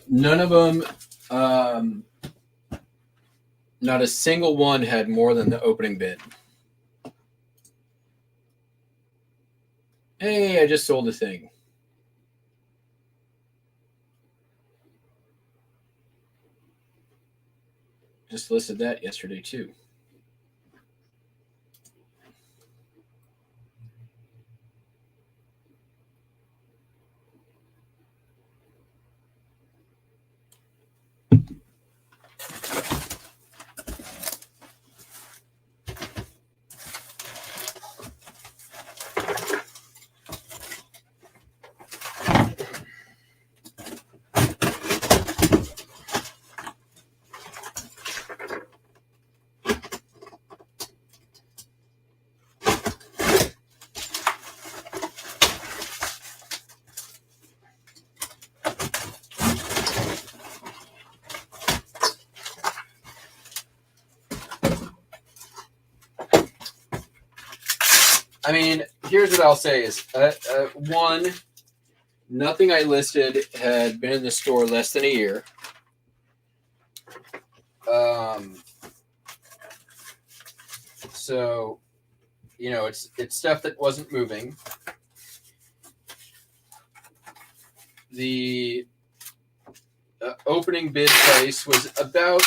Speaker 1: None of them, not a single one had more than the opening bid. Hey, I just sold a thing. Just listed that yesterday too. I mean, here's what I'll say is, one, nothing I listed had been in the store less than a year. So, you know, it's stuff that wasn't moving. The opening bid price was about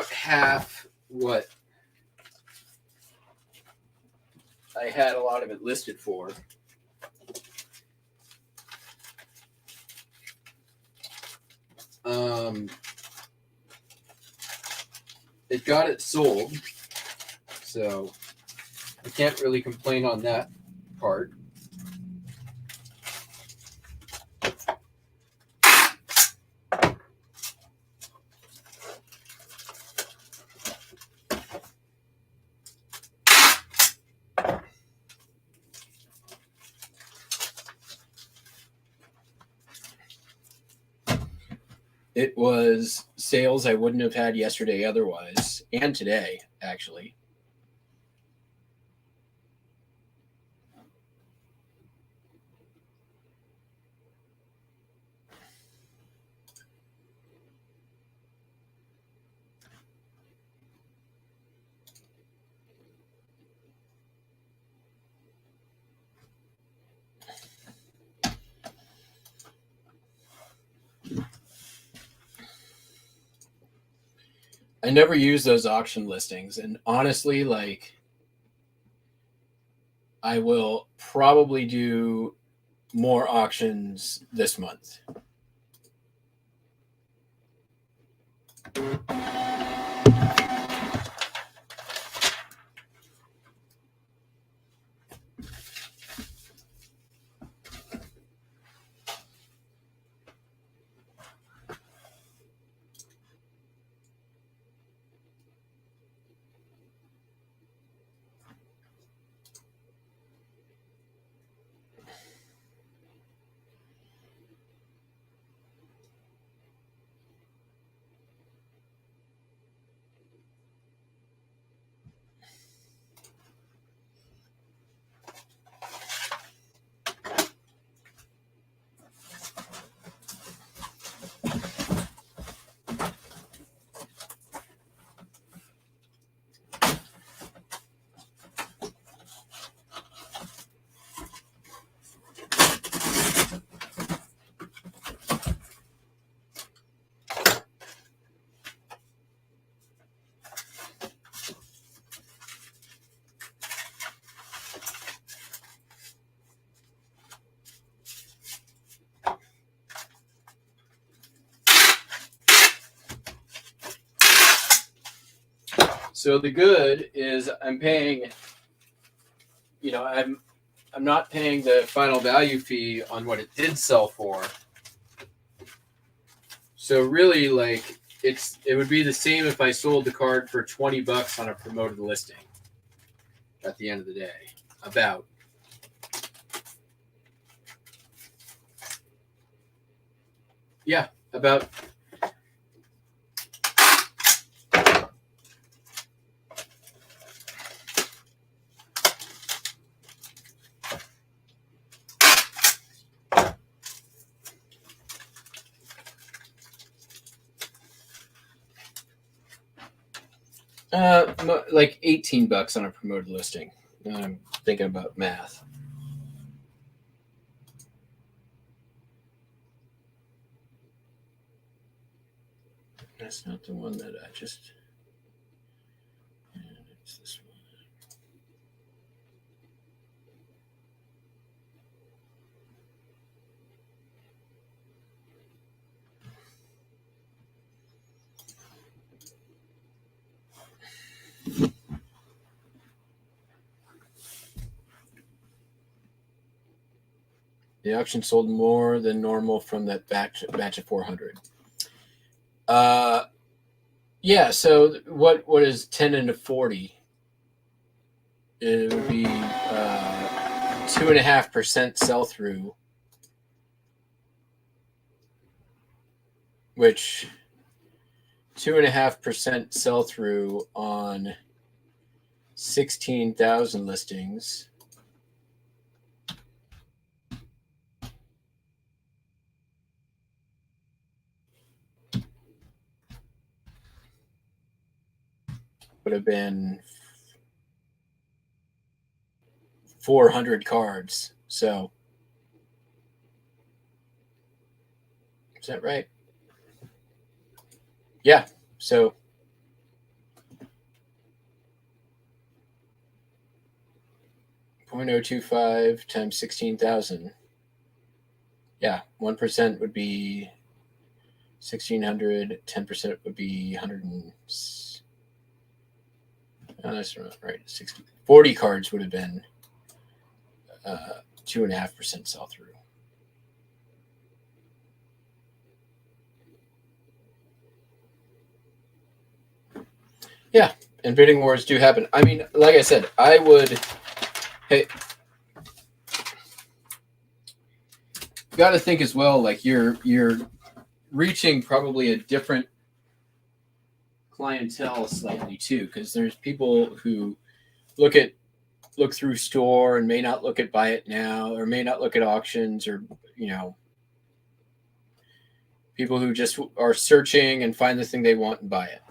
Speaker 1: half what I had a lot of it listed for. It got it sold, so I can't really complain on that part. It was sales I wouldn't have had yesterday otherwise, and today, actually. I never use those auction listings, and honestly, like, I will probably do more auctions this month. So the good is I'm paying, you know, I'm not paying the final value fee on what it did sell for. So really, like, it would be the same if I sold the card for $20 on a promoted listing at the end of the day. About. Yeah, about. Like $18 on a promoted listing. I'm thinking about math. That's not the one that I just. It's this one. The auction sold more than normal from that batch of 400. Yeah. So what is 10 into 40? It would be 2.5% sell through, which 2.5% sell through on 16,000 listings. Would have been 400 cards. So, is that right? Yeah. So, .025 times 16,000. Yeah, 1% would be 1,600. 10% would be 100. Oh, that's not right. 40 cards would have been 2.5% sell through. Yeah, and bidding wars do happen. I mean, like I said, I would. Hey, you got to think as well. Like you're reaching probably a different clientele slightly too, because there's people who look through store and may not look at buy it now, or may not look at auctions, or people who just are searching and find the thing they want and buy it.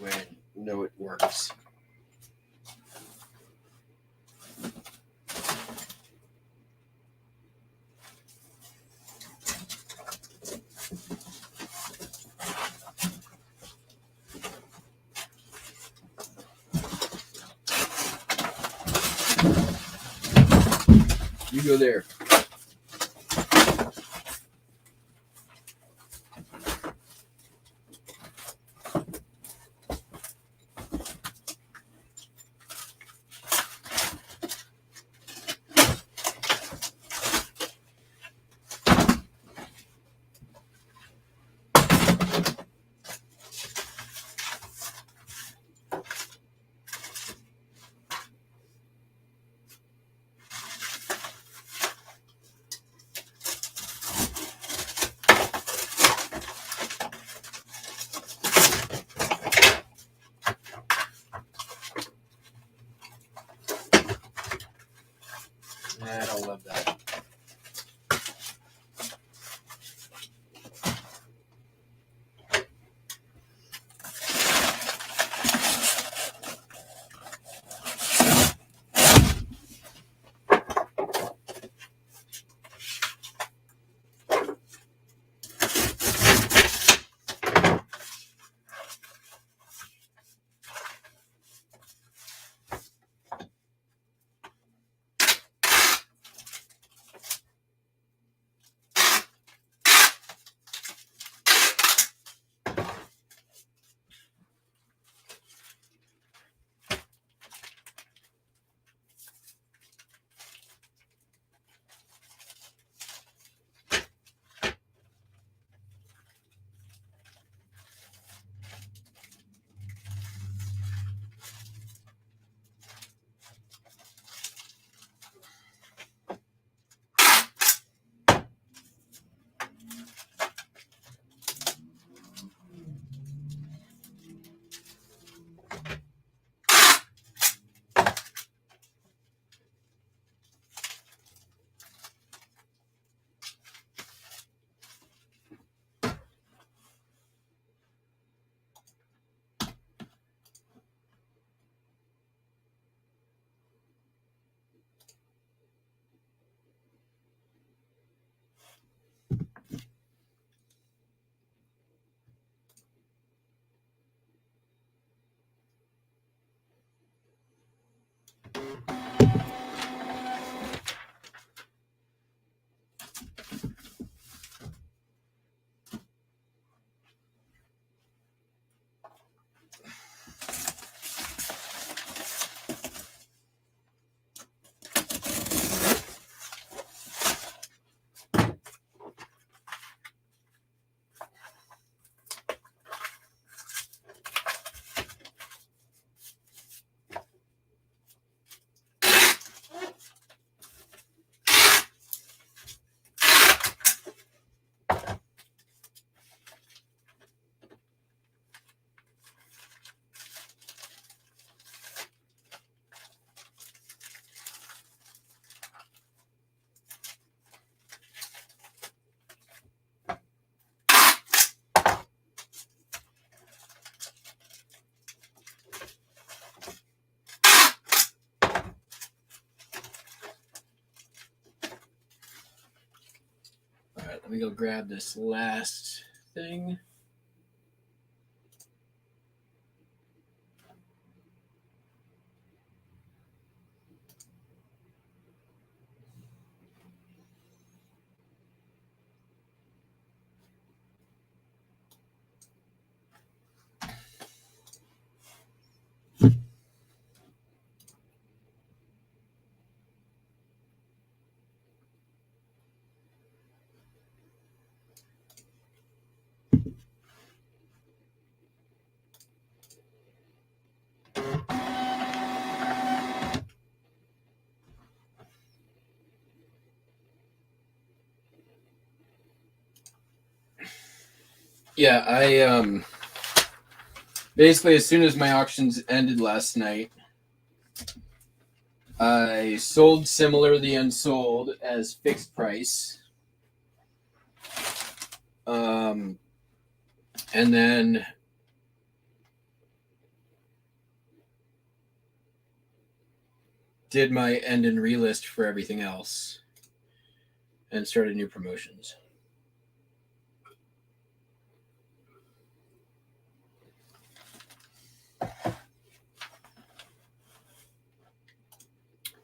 Speaker 1: way I know it works. You go there. I don't love that. All right, let me go grab this last thing. Yeah, I basically as soon as my auctions ended last night, I sold similar the unsold as fixed price. And then did my end and relist for everything else and started new promotions.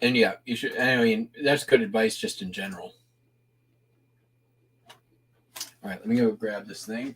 Speaker 1: And yeah, you should. I mean, that's good advice just in general. All right, let me go grab this thing.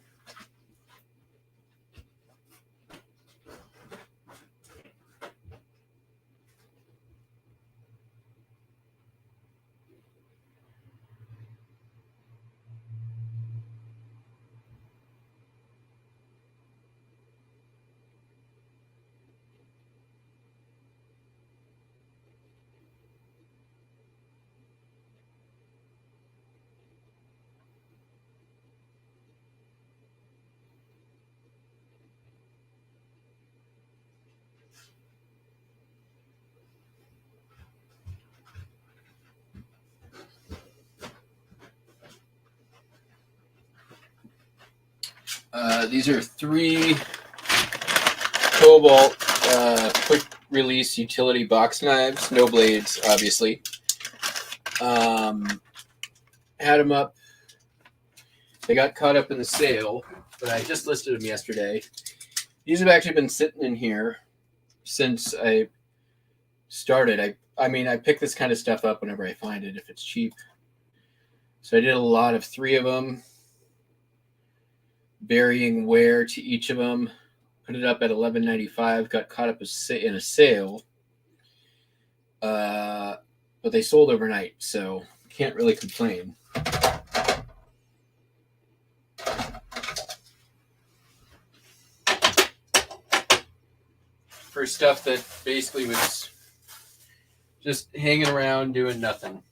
Speaker 1: These are 3 Cobalt quick release utility box knives, no blades, obviously. Had them up. They got caught up in the sale, but I just listed them yesterday. These have actually been sitting in here since I started. I mean, I pick this kind of stuff up whenever I find it, if it's cheap. So I did a lot of 3 of them, varying wear to each of them. Put it up at $11.95. Got caught up in a sale, but they sold overnight, so can't really complain. For stuff that basically was just hanging around doing nothing.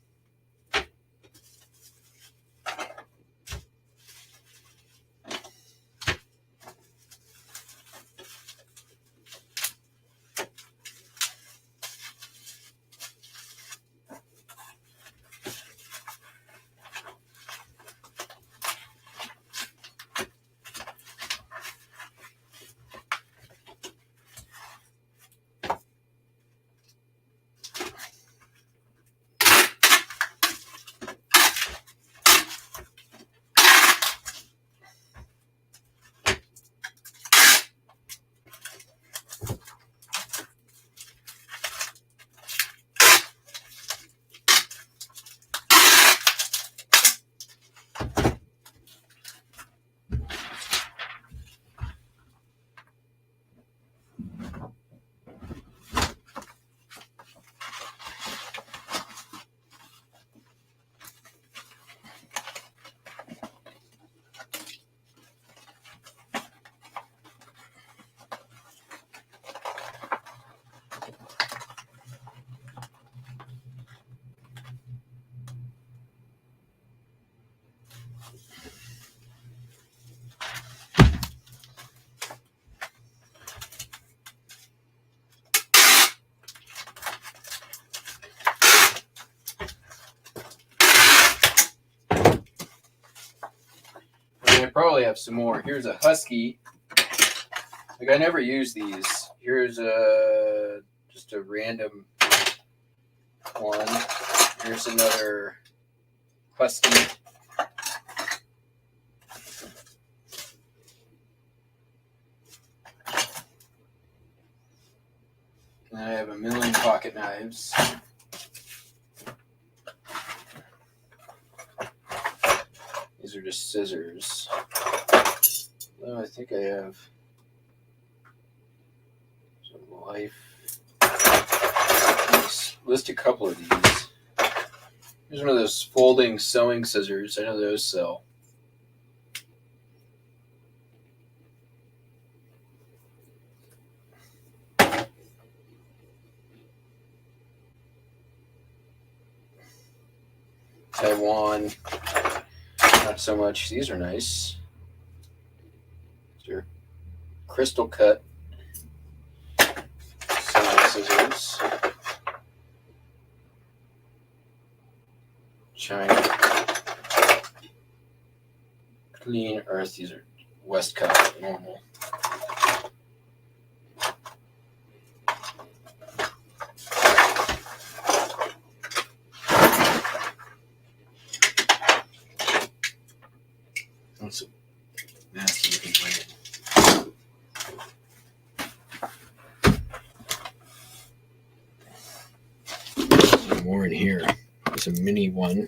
Speaker 1: I probably have some more. Here's a Husky. Like, I never use these. Here's just a random one. Here's another Husky. And I have a million pocket knives. These are just scissors. Oh, I think I have some life. Let's list a couple of these. Here's one of those folding sewing scissors. I know those sell. Taiwan. Not so much. These are nice. These are crystal cut sewing scissors. China. Clean Earth. These are Westcott normal. more in here. There's a mini one.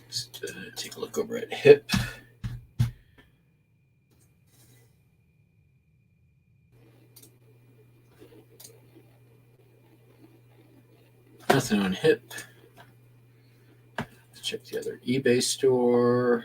Speaker 1: Just take a look over at hip. Nothing on hip. Let's check the other eBay store.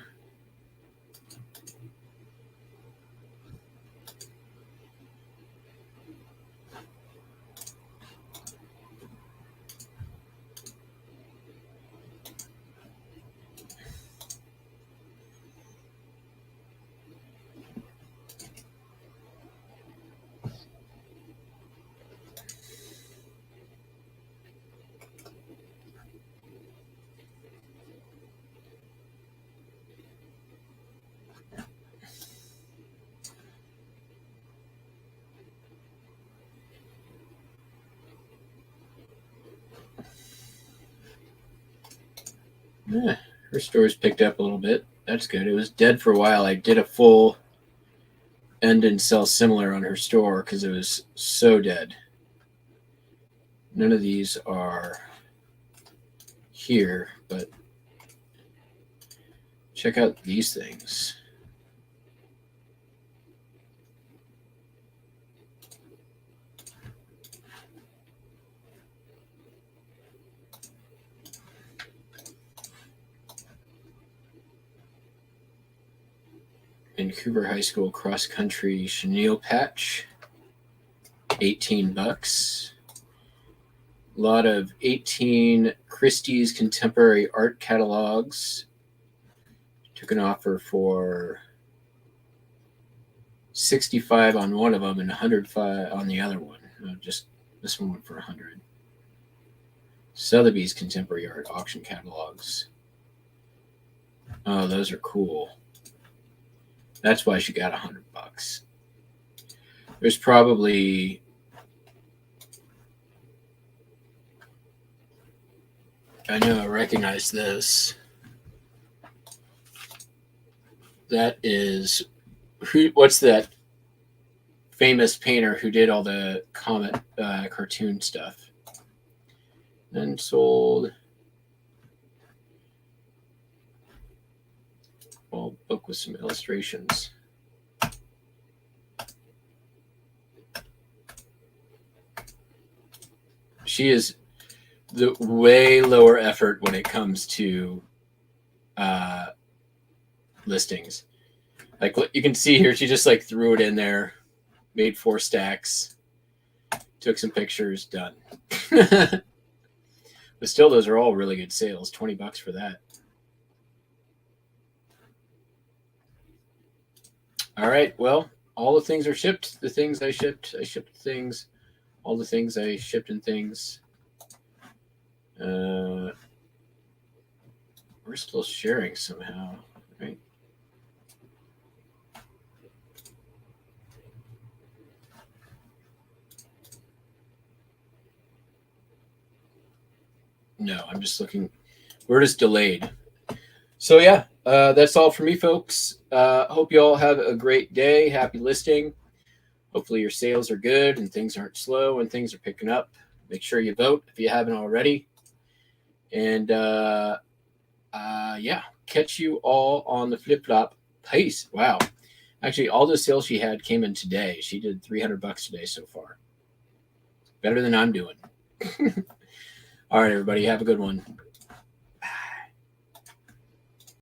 Speaker 1: Yeah, her store's picked up a little bit. That's good. It was dead for a while. I did a full end and sell similar on her store because it was so dead. None of these are here, but check out these things. Vancouver High School cross country chenille patch, $18. A lot of 18 Christie's contemporary art catalogs. Took an offer for $65 on one of them and $105 on the other one. Just this one went for $100. Sotheby's contemporary art auction catalogs. Oh, those are cool. That's why she got $100. There's probably I know I recognize this. That is what's that famous painter who did all the Comet cartoon stuff? And sold a book with some illustrations. She is the way lower effort when it comes to listings. Like you can see here, she just like threw it in there, made 4 stacks, took some pictures, done. But still, those are all really good sales. $20 for that. All right. Well, all the things are shipped. The things I shipped things. All the things I shipped and things. We're still sharing somehow, right? No, I'm just looking. We're just delayed. So yeah, that's all for me, folks. Hope you all have a great day. Happy listing. Hopefully your sales are good and things aren't slow and things are picking up. Make sure you vote if you haven't already. And
Speaker 2: Yeah, catch you all on the flip flop. Peace. Wow. Actually, all the sales she had came in today. She did $300 today so far. Better than I'm doing. All right, everybody, have a good one.